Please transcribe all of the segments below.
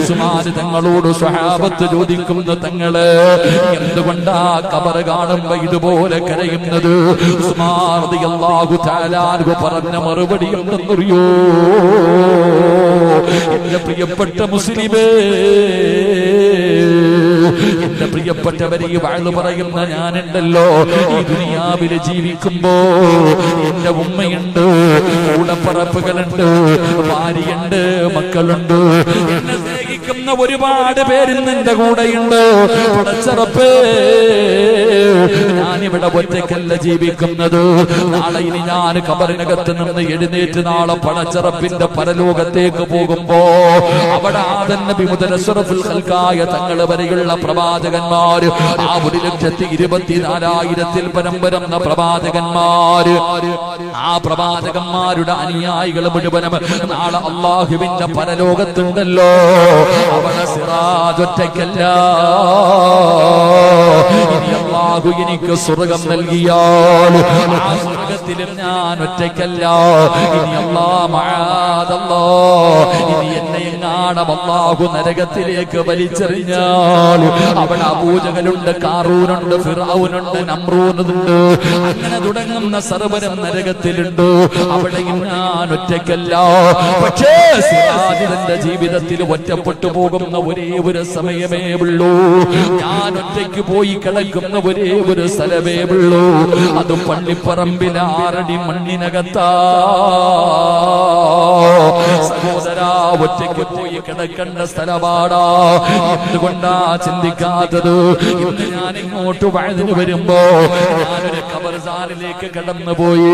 ഉസ്മാൻ തങ്ങളോട് സ്വഹാബത്ത് ചോദിക്കുന്ന തങ്ങള് എന്തുകൊണ്ടാ ഖബർ കാണുമ്പോ ഇതുപോലെ കരയുന്നത്? ഉസ്മാൻ റളിയല്ലാഹു തആല അൻഹു പറഞ്ഞ മറുപടി എന്തെന്നറിയോ? എന്റെ പ്രിയപ്പെട്ട മുസ്ലിമേ, എന്റെ പ്രിയപ്പെട്ടവരെ ഈ വാഴ്ന്നു പറയുന്ന ഞാനുണ്ടല്ലോ, ഈ ദുനിയാവില് ജീവിക്കുമ്പോ എന്റെ ഉമ്മയുണ്ട്, കൂടപ്പറപ്പുകളുണ്ട്, ഭാര്യയുണ്ട്, മക്കളുണ്ട്, എന്നെ സ്നേഹിക്കുന്ന ഒരുപാട് പേരിന്ന് എന്റെ കൂടെയുണ്ട്. പടച്ചറപ്പേ, ഞാനിവിടെ ഒറ്റയ്ക്കല്ല ജീവിക്കുന്നത്. നാളെ ഇനി ഞാൻ ഖബറിനകത്ത് നിന്ന് എഴുന്നേറ്റ് നാളെ പടച്ചറപ്പിന്റെ പരലോകത്തേക്ക് പോകുമ്പോ അവിടെ ആദം നബി മുതൽ അഷ്റഫുൽ ഖൽഖായ തങ്ങൾ വരെയുള്ള പ്രവാചകന്മാര്, ആ 1,24,000 പരം വരുന്ന പ്രവാചകന്മാര്, ആ പ്രവാചകന്മാരുടെ അനുയായികൾ മുഴുവനും നാളെ അല്ലാഹുവിന്റെ പരലോകത്തുണ്ടല്ലോ. അവിടെ സിറാജ് ഒറ്റയ്ക്കല്ല. ഇനി അല്ലാഹു എനിക്ക് സ്വർഗം നൽകിയാൽ ആ സ്വർഗത്തിലും ഞാൻ ഒറ്റയ്ക്കല്ല. ഇനി ഇനി എന്നെ എങ്ങാണം അല്ലാഹു നരകത്തിലേക്ക് വലിച്ചെറിഞ്ഞാൽ അവിടെ അബൂജഹലുണ്ട്, കാറൂനുണ്ട്, ഫിർഔനുണ്ട്, നമ്രൂനുണ്ട്, അങ്ങനെ തുടങ്ങുന്ന സർവ്വരും നരകത്തിലുണ്ട്. അവിടെയും ഞാൻ ഒറ്റയ്ക്കല്ല. പക്ഷേ സിറാജിന്റെ ജീവിതത്തിൽ ഒറ്റപ്പെട്ടു പോകുന്ന ഒരേ ഒരു സമയമേ ഉള്ളൂ. ഞാൻ ഒറ്റയ്ക്ക് പോയി കിടക്കുന്ന ഒരേ ഒരു സ്ഥലമേ ഉള്ളൂ. അതും പള്ളിപ്പറമ്പിലെ 6 അടി മണ്ണിനകത്താ. സഹോദരാ, ഒറ്റയ്ക്ക് പോയി കിടക്കേണ്ട സ്ഥലപാടാ. എന്തുകൊണ്ടാ ചിന്തിക്കാത്തത്? ഇന്ന് ഞാൻ ഇങ്ങോട്ട് വഴുതിന് വരുമ്പോ ഞാനൊരു ഖബർസ്ഥാനിലേക്ക് കടന്നുപോയി.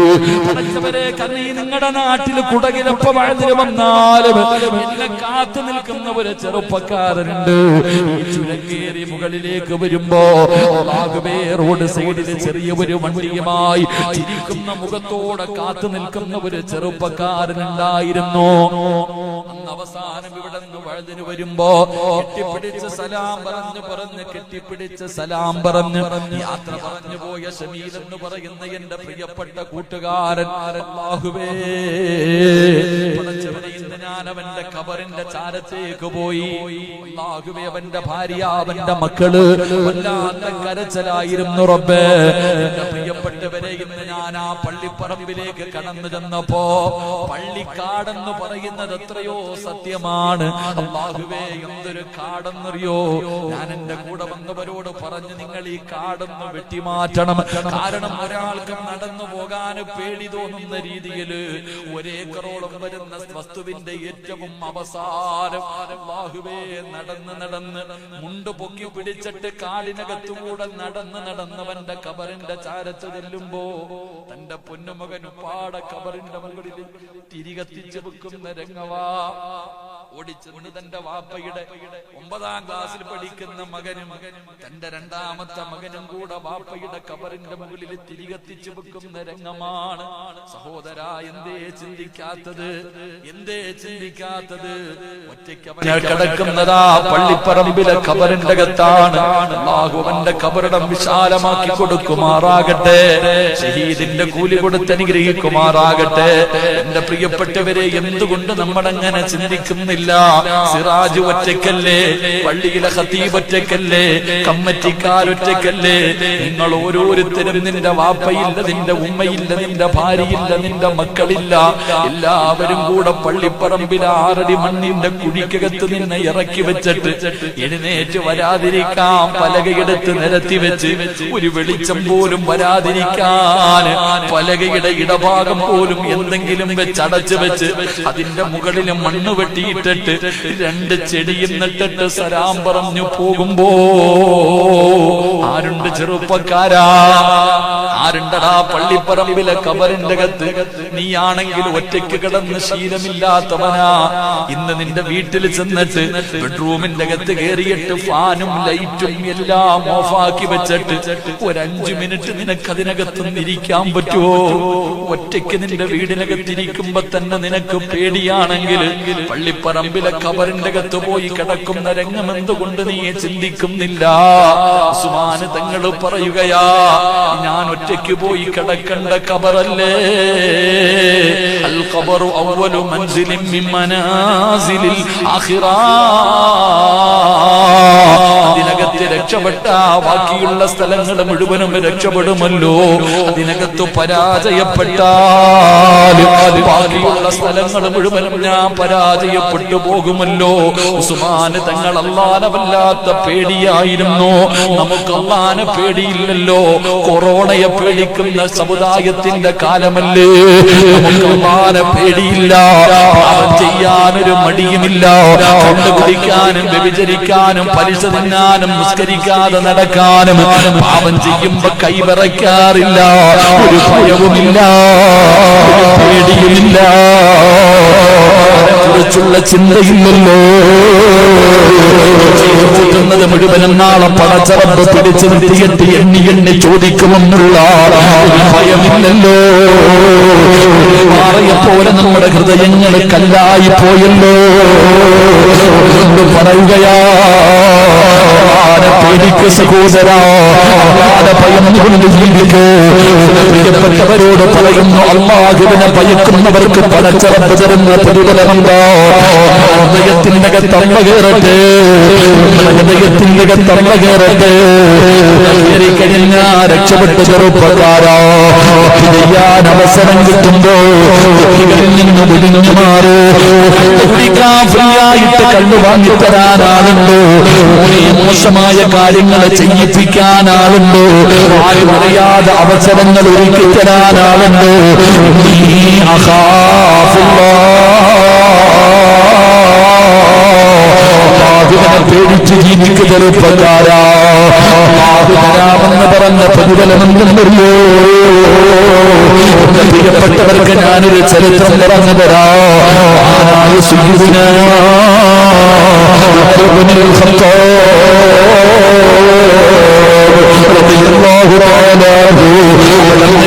പഠിച്ചവരെ, കണ്ണീ നിങ്ങളുടെ നാട്ടിൽ കുടകിലൊപ്പ വഴുതിന് വന്നാലും എന്നെ കാത്തു നിൽക്കുന്ന ഒരു ചെറുപ്പക്കാരനുണ്ട്. ഈ ചുരങ്ങേറി മുകളിലേക്ക് വരുമ്പോ റോഡ് സൈഡിൽ ചെറിയ ഒരു വണ്ടിയുമായി ചിരിക്കുന്ന മുഖത്തോടെ കാത്തു നിൽക്കുന്ന ഒരു ചെറുപ്പക്കാരനുണ്ടായിരുന്നു. അന്ന് അവസാനം ഇവിടെ നിന്ന് വഴുതിന് വരുമ്പോ കെട്ടിപ്പിടിച്ച് സലാം പറഞ്ഞ് കെട്ടിപ്പിടിച്ച് സലാം പറഞ്ഞ് യാത്ര പറഞ്ഞു പോയ ഷമീൽ എന്ന് പറയുന്ന എന്റെ പ്രിയപ്പെട്ട കൂട്ടുകാരൻ, അല്ലാഹുവേ, ഇന്ന് ഞാൻ അവന്റെ ഖബറിന്റെ ചാരത്തേക്ക് പോയി. അല്ലാഹുവേ, അവന്റെ ഭാര്യ, അവന്റെ മക്കള് വല്ലാത്ത കരച്ചിലായിരുന്നു. റബ്ബേ, എന്റെ പ്രിയപ്പെട്ടവരെ, ഇന്ന് ഞാൻ ആ പള്ളിപ്പറമ്പിലേക്ക് കടന്നു ചെന്നപ്പോ പള്ളിക്കാടെന്ന് പറയുന്നത് എത്രയോ സത്യമാണ്. അല്ലാഹുവേ, എന്തൊരു കാടെന്നറിയോ? ഞാൻ എന്റെ കൂടെ വന്നവരോട് പറഞ്ഞു, നിങ്ങൾ ഈ കാടൊന്ന് വെട്ടിമാറ്റണം. കാരണം ഒരാൾക്ക് നടന്നു പോകാൻ പേടി തോന്നുന്ന രീതിയിൽ 1 ഏക്കറോളം വരുന്ന വസ്തുവിന്റെ ഏറ്റവും അവസാനം അല്ലാഹുവേ നടന്ന് മുണ്ട് പൊക്കി പിടിച്ചിട്ട് കാടിനകത്തുകൂടെ നടന്നവന്റെ ഖബറിന്റെ ചാരത്ത് ചെല്ലുമ്പോ തന്റെ പൊന്നുമകൻ ഉപ്പാടെ ഖബറിന്റെ മുകളിൽ തിരികത്തിച്ച് വെക്കുന്ന രംഗവാ. ഓടിച്ചെന്ന് തന്റെ വാപ്പയുടെ 9ാം ക്ലാസ്സിൽ പഠിക്കുന്ന മകനും തന്റെ 2ാമത്തെ മകനും കൂടെ വാപ്പയുടെ ഖബറിന്റെ മുകളിൽ തിരികത്തിച്ചു വെക്കുന്ന രംഗമാണ്. സഹോദരാ, എന്തേ ചിന്തിക്കാത്തത്? ഒറ്റയ്ക്ക് കിടക്കുന്നതാ പള്ളിപ്പറമ്പിലെ ഖബറിന്റെ അകത്താണ്. അല്ലാഹു അവന്റെ ഖബറിടം വിശാലമാക്കി കൊടുക്കുമാറാകട്ടെ. ഷഹീദിന്റെ കൂലി കൊടുത്ത് അനുഗ്രഹിക്കുമാറാകട്ടെ. എന്റെ പ്രിയപ്പെട്ടവരെ, എന്തുകൊണ്ട് നമ്മളങ്ങനെ ചിന്തിക്കുന്നില്ല? സിറാജ് ഒറ്റയ്ക്കല്ലേ? പള്ളിയിലെ ഖതീബ് ഒറ്റയ്ക്കല്ലേ? കമ്മിറ്റിക്കാരൊറ്റയ്ക്കല്ലേ? നിങ്ങൾ ഓരോരുത്തരും, നിന്റെ വാപ്പയില്ല, നിന്റെ ഉമ്മയില്ല, നിന്റെ ഭാര്യയില്ല, നിന്റെ മക്കളില്ല, എല്ലാവരും കൂടെ പള്ളിപ്പറമ്പിൽ 6 അടി മണ്ണിന്റെ കുഴിക്കകത്ത് നിന്നെ ഇറക്കി വെച്ചിട്ട് എഴുന്നേറ്റ് വരാതിരിക്കാൻ പലകയെടുത്ത് നിരത്തി വെച്ച് ഒരു വെളിച്ചം പോലും വരാതിരിക്കാൻ പലകയുടെ ഇടഭാഗം പോലും എന്തെങ്കിലും വെച്ച് അടച്ചു വെച്ച് അതിന്റെ മുകളിൽ മണ്ണ് വെട്ടിയിട്ടിട്ട് 2 ചെടിയും നട്ടിട്ട് സലാം പറഞ്ഞു പോകുമ്പോ ആരുണ്ട് ചെറുപ്പക്കാരാ? ആരുണ്ടടാ പള്ളിപ്പറമ്പിലെ ഖബറിന്റെ അകത്ത്? നീയാണെങ്കിൽ ഒറ്റയ്ക്ക് കിടന്ന് ശീലമില്ലാത്തവനാ. ഇന്ന് നിന്റെ വീട്ടിൽ ചെന്നിട്ട് ബെഡ്റൂമിന്റെ അകത്ത് കയറിയിട്ട് ഫാനും ലൈറ്റും എല്ലാം ഓഫാക്കി വെച്ചിട്ട് ഒരു 5 മിനിറ്റ് നിനക്കതിനകത്ത് ഇരിക്കാൻ പറ്റുമോ? ഒറ്റയ്ക്ക് നിന്റെ വീടിനകത്തിരിക്കുമ്പോ തന്നെ നിനക്ക് പേടിയാണെങ്കിൽ പള്ളിപ്പറമ്പിലെ ഖബറിന്റെ അകത്ത് പോയി കിടക്കുന്ന രംഗം എന്തുകൊണ്ട് നീ ചിന്തിക്കുന്നില്ല? ഉസ്മാൻ തങ്ങൾ പറയുകയാ, ഞാൻ ഒറ്റ ഒറ്റയ്ക്ക് പോയി കിടക്കേണ്ട ഖബറല്ലേ? അൽ ഖബറു അവ്വലു മൻസിലിൻ മിൻ മനാസിലിൽ ആഖിറ. അതിനകത്ത് രക്ഷപ്പെട്ട ബാക്കിയുള്ള സ്ഥലങ്ങൾ മുഴുവനും രക്ഷപ്പെടുമല്ലോ. അതിനകത്ത് പരാജയപ്പെട്ടാൽ ബാക്കിയുള്ള സ്ഥലങ്ങൾ മുഴുവനും ഞാൻ പരാജയപ്പെട്ടു പോകുമല്ലോ. ഉസ്മാൻ തങ്ങൾ അല്ലാഹനെ വല്ലാത്ത പേടിയായിരുന്നു. നമുക്ക് അല്ലാഹനെ പേടിയില്ലല്ലോ. കൊറോണയെ പേടിക്കുന്ന സമുദായത്തിന്റെ കാലമല്ലേ. നമുക്ക് അല്ലാഹനെ പേടിയില്ല. പാപം ചെയ്യാനൊരു മടിയുമില്ല. കണ്ടുപിടിക്കാനും വ്യഭിചരിക്കാനും പലിശ തിന്നാനും നിസ്കരിക്കാതെ നടക്കാനും പാപം ചെയ്യുമ്പോ കൈവിറയ്ക്കാറില്ല. ഒരു ഭയവുമില്ല, ഒരു പേടിയുമില്ല, കുറിച്ചുള്ള ചിന്തയില്ലല്ലോ. ചെയ്തുകൂട്ടുന്നത് മുഴുവനും നാളെ പടച്ചറമ്പ് പിടിച്ചു നിർത്തിയിട്ട് എണ്ണി എണ്ണി ചോദിക്കുമെന്നുള്ള ഭയമില്ലല്ലോ. മാറിയപ്പോലെ നമ്മുടെ ഹൃദയങ്ങൾ കല്ലായി പോയല്ലോ. പറയുകയാ പേടിക്ക് സഹോദരാ, ഭയന്നുകൊണ്ട് ജീവിക്കൂ. പ്രിയപ്പെട്ടവരോട് പറയുന്നു, അല്ലാഹുവിനെ ഭയക്കുന്നവർക്ക് പടച്ചറമ്പ് തരുന്ന പ്രതിഫലമുണ്ടോ? ഹൃദയത്തിന്റെ തമ്മ കയറട്ടെ, ഹൃദയത്തിന്റെ തമ്മ കയറട്ടെ. കഴിഞ്ഞാ രക്ഷപ്പെട്ട ചെറുപ്പക്കാരാ, ചെയ്യാൻ അവസരം കിട്ടുമ്പോ നിന്ന് മുടിഞ്ഞു മാറൂ. കുടിക്കാൻ ഫ്രീ ആയിട്ട് കണ്ണു വാങ്ങിത്തരാനാളുണ്ടോ? മോശമായ കാര്യങ്ങൾ ചെയ്യിപ്പിക്കാനാളുണ്ടോ? ആരും അറിയാതെ അവസരങ്ങൾ ഒരുക്കി തരാനാളുണ്ടോ? പേടിച്ച് ജീവിക്ക് ചെറുപ്പക്കാരാ, തരാമെന്ന് പറഞ്ഞ പ്രതിഫലമെന്നുണ്ടല്ലോ. പ്രിയപ്പെട്ടവർക്ക് ഞാനൊരു ചരിത്രം പറഞ്ഞു തരാം.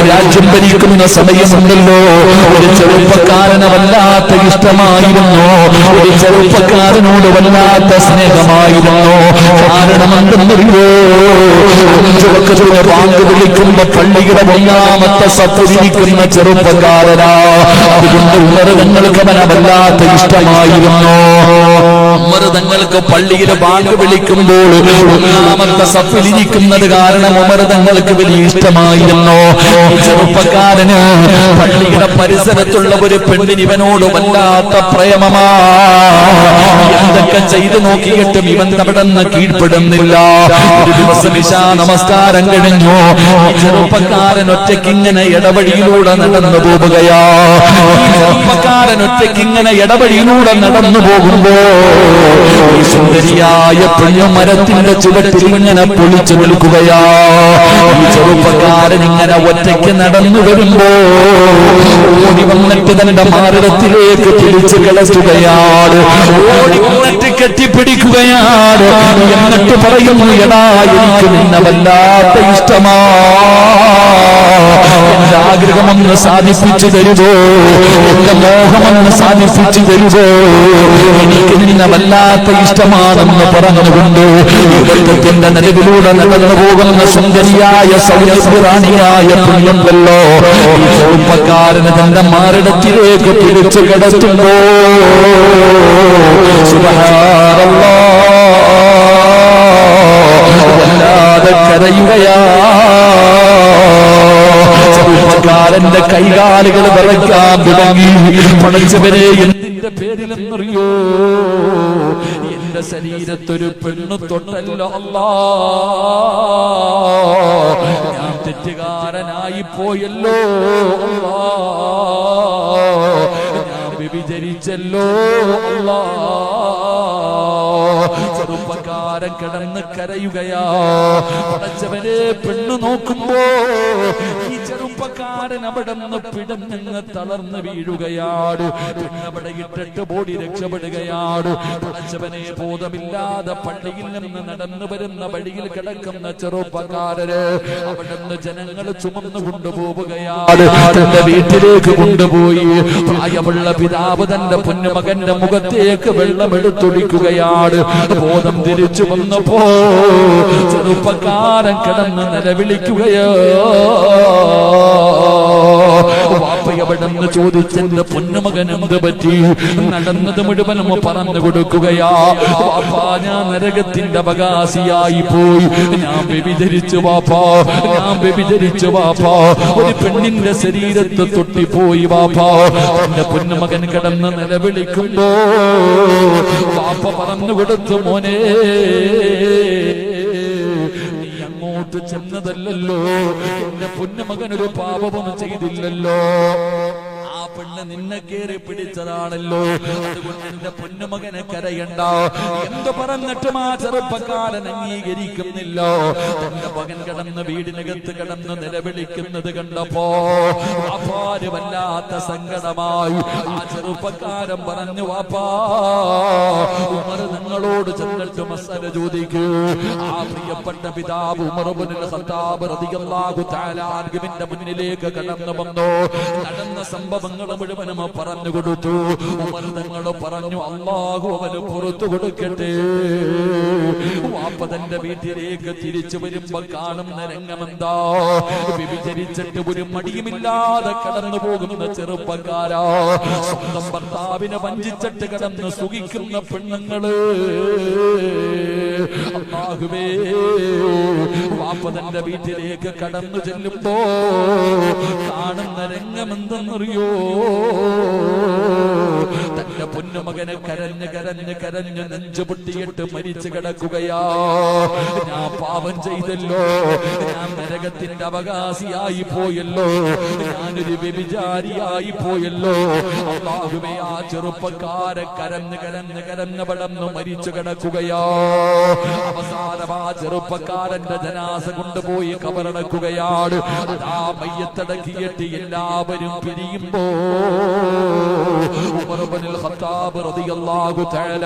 രാജ്യം ഭരിക്കുന്ന സമയമുണ്ടല്ലോ, ഒരു ചെറുപ്പക്കാരന് വല്ലാത്ത ഇഷ്ടമായിരുന്നു. ഒരു ചെറുപ്പക്കാരനോട് വല്ലാത്ത സ്നേഹമായിരുന്നു. കാരണമെന്തെന്നറിയോ? 5 വക്തിന് ബാങ്ക് വിളിക്കുമ്പോ പള്ളിയുടെ 1-ാമത്തെ സഫിരിക്കുന്ന ചെറുപ്പക്കാരനാ. അതുകൊണ്ട് ഉമർ തങ്ങൾക്ക് അവനെ വല്ലാത്ത ഇഷ്ടമായിരുന്നു. ഉമർ തങ്ങൾക്ക് പള്ളിയിലെ ബാങ്ക് വിളിക്കുമ്പോൾ 1-ാമത്തെ സഫിലിരിക്കുന്നത് കാരണം ഉമർ തങ്ങൾക്ക് വലിയ ഇഷ്ടമായിരുന്നു. ചെറുപ്പക്കാരന് പള്ളിയുടെ പരിസരത്തുള്ള ഒരു പെണ്ണിന് ഇവനോട് വല്ലാത്ത പ്രേമമാ. എന്തൊക്കെ ചെയ്തു നോക്കിയിട്ടും ഇവൻ അവിടെ നിന്ന് കീഴ്പ്പെടുന്നില്ല. ഒരു ദിവസം ഇശാ നമസ്കാരം കഴിഞ്ഞു. ചെറുപ്പക്കാരൻ ഒറ്റയ്ക്കിങ്ങനെ ഇടവഴിയിലൂടെ നടന്നു പോവുകയാ. ചെറുപ്പക്കാരൻ ഒറ്റയ്ക്കിങ്ങനെ ഇടവഴിയിലൂടെ നടന്നു പോകുമ്പോ സുന്ദരിയായ പെണ്ണുമരത്തിന്റെ ചുവട്ടിൽ ഇങ്ങനെ പൊളിച്ചു നിൽക്കുകയാ. ചെറുപ്പക്കാരൻ ഇങ്ങനെ ഒറ്റയ്ക്ക് നടന്നു വരുമ്പോ ഓടി വന്നിട്ട് തന്റെ മാറിടത്തിലേക്ക് പിടിച്ചു കിടത്തുകയാണ്. ഓടി വന്നിട്ട് കെട്ടിപ്പിടിക്കുകയാണ്. എന്നിട്ട് പറയുന്നു, എടാ എനിക്ക് നിന്നെ വല്ലാത്ത ഇഷ്ടമാ. എന്റെ ആഗ്രഹമൊന്ന് സാധിപ്പിച്ചു തരുവോ? എന്റെ മോഹമൊന്ന് സാധിപ്പിച്ചു തരുവോ? എനിക്ക് നിന്നെ വല്ലാത്ത ഇഷ്ടമാണെന്ന് പറഞ്ഞുകൊണ്ട് യുദ്ധത്തിന്റെ നടുവിലൂടെ നടന്നു പോകുന്ന സുന്ദരിയായ സൗന്ദര്യറാണിയായ പെണ്ണുണ്ടല്ലോ, ചെറുപ്പക്കാരന് തന്റെ മാറിടത്തിലേക്ക് പിടിച്ചു കിടത്തുമ്പോ വല്ലാതെ കരയുകയാ. ചെറുപ്പക്കാരന്റെ കൈകാലുകൾ വിറയ്ക്കാൻ തുടങ്ങി. പടച്ചവനെ, എന്തിന്റെ പേരിലെന്നറിയോ? എന്റെ ശരീരത്തൊരു പെണ്ണു തൊട്ടല്ലോ അല്ലാ. ഞാൻ തെറ്റുകാരനായി പോയല്ലോ അല്ലാ. ഞാൻ വ്യഭിചരിച്ചല്ലോ അല്ലാ. ചെറുപ്പക്കാരൻ കിടന്ന് കരയുകയാ. പടച്ചവനെ, പെണ്ണു നോക്കുമ്പോ ഈ ചെറുപ്പക്കാരൻ ചെറുപ്പക്കാരൻ അവിടെ നിന്ന് പിടഞ്ഞങ്ങ് തളർന്നു വീഴുകയാണ്. അവിടെ ഇട്ടിട്ട് ബോഡി രക്ഷപ്പെടുകയാണ്. പടച്ചവനെ, ബോധമില്ലാതെ പള്ളിയിൽ നിന്ന് നടന്നു വരുന്ന വഴിയിൽ കിടക്കുന്ന ചെറുപ്പക്കാരന് അവിടെ നിന്ന് ജനങ്ങൾ ചുമന്നു കൊണ്ടുപോവുകയാണ്. തന്റെ വീട്ടിലേക്ക് കൊണ്ടുപോയി പ്രായമുള്ള പിതാവ് തന്റെ പൊന്നുമകന്റെ മുഖത്തേക്ക് വെള്ളമെടുത്തൊഴിക്കുകയാണ്. ബോധം തിരിച്ചു വന്നപ്പോ ചെറുപ്പക്കാരൻ കിടന്ന് നിലവിളിക്കുകയോ. വാപ്പയവിടെന്ന് ചോദിച്ചെന്റെ പൊന്നുമകൻ എന്ത് പറ്റി? നടന്നത് മുഴുവനും പറഞ്ഞു കൊടുക്കുകയാ. വാപ്പാ, ഞാൻ നരകത്തിന്റെ അവകാശിയായി പോയി. ഞാൻ വ്യഭിചരിച്ചു വാപ്പാ, ഞാൻ വ്യഭിചരിച്ചു വാപ്പാ. ഒരു പെണ്ണിന്റെ ശരീരത്ത് തൊട്ടിപ്പോയി വാപ്പാ. എന്റെ പൊന്നുമകൻ കിടന്ന് നിലവിളിക്കുമ്പോ വാപ്പ പറഞ്ഞു കൊടുത്തു, മോനെ, അങ്ങോട്ട് ചെന്നതല്ലല്ലോ, എന്റെ പൊന്നുമകൻ ഒരു പാപവും ചെയ്തില്ലല്ലോ. ആ പെണ്ണ് നിന്നെ കേറി പിടിച്ചതാണല്ലോ. അതുകൊണ്ട് എന്റെ പൊന്നുമകനെ കരയണ്ട. എന്ത് പറഞ്ഞിട്ടും ആ ചെറുപ്പക്കാരൻ അംഗീകരിക്കുന്നില്ല. തന്റെ മകൻ കിടന്ന് വീടിനകത്ത് കിടന്ന് നിലവിളിക്കുന്നത് കണ്ടപ്പോ വാപ്പാര് വല്ലാത്ത സങ്കടമായി. ആ ചെറുപ്പക്കാരൻ പറഞ്ഞു, വാപ്പാ, ഉമർ നിങ്ങളോട് ചെന്നിട്ട് മസല ചോദിക്കൂ. ആ പ്രിയപ്പെട്ട പിതാവ് ഉമർ ഇബ്നുൽ ഖത്താബ് റളിയല്ലാഹു തആല അൻഹുവിന്റെ മുന്നിലേക്ക് കടന്നു വന്നു. നടന്ന സംഭവങ്ങൾ മുഴുവനും പറഞ്ഞു കൊടുത്തു. ഉമർ തങ്ങൾ പറഞ്ഞു, അല്ലാഹു അവന് പുറത്തു കൊടുക്കട്ടെ. വാപ്പ തന്റെ വീട്ടിലേക്ക് തിരിച്ചു വരുമ്പോ കാണുന്ന രംഗമെന്താ? വ്യഭിചരിച്ചിട്ട് ഒരു മടിയുമില്ലാതെ കടന്നു പോകുന്ന ചെറുപ്പക്കാരാ. സ്വന്തം ഭർത്താവിനെ വഞ്ചിച്ചിട്ട് കടന്ന് സുഖിക്കുന്ന പെണ്ണുങ്ങള്. അല്ലാഹുവേ, വാപ്പ തന്റെ വീട്ടിലേക്ക് കടന്നു ചെല്ലുമ്പോ കാണുന്ന രംഗമെന്തെന്നറിയോ? തന്റെ പൊന്നുമകനെ കരഞ്ഞ് കരഞ്ഞ് കരഞ്ഞ് നെഞ്ചു പൊട്ടിയിട്ട് മരിച്ചു കിടക്കുകയാ. ഞാൻ പാപം ചെയ്തല്ലോ, ഞാൻ നരകത്തിന്റെ അവകാശിയായി പോയല്ലോ, ഞാനൊരു വ്യഭിചാരിയായി പോയല്ലോ. അല്ലാഹുവേ, ആ ചെറുപ്പക്കാരെ കരഞ്ഞ് കരഞ്ഞ് കരഞ്ഞ് പടന്ന് മരിച്ചു കിടക്കുകയാ. അവസാനം ആ ചെറുപ്പക്കാരന്റെ ജനാസ കൊണ്ടുപോയി കബറടക്കുകയാണ്. ആ മയ്യത്തടക്കിയിട്ട് എല്ലാവരും പിരിയുമ്പോ ഉമർ ഇബ്നുൽ ഖത്താബ് റളിയല്ലാഹു തആല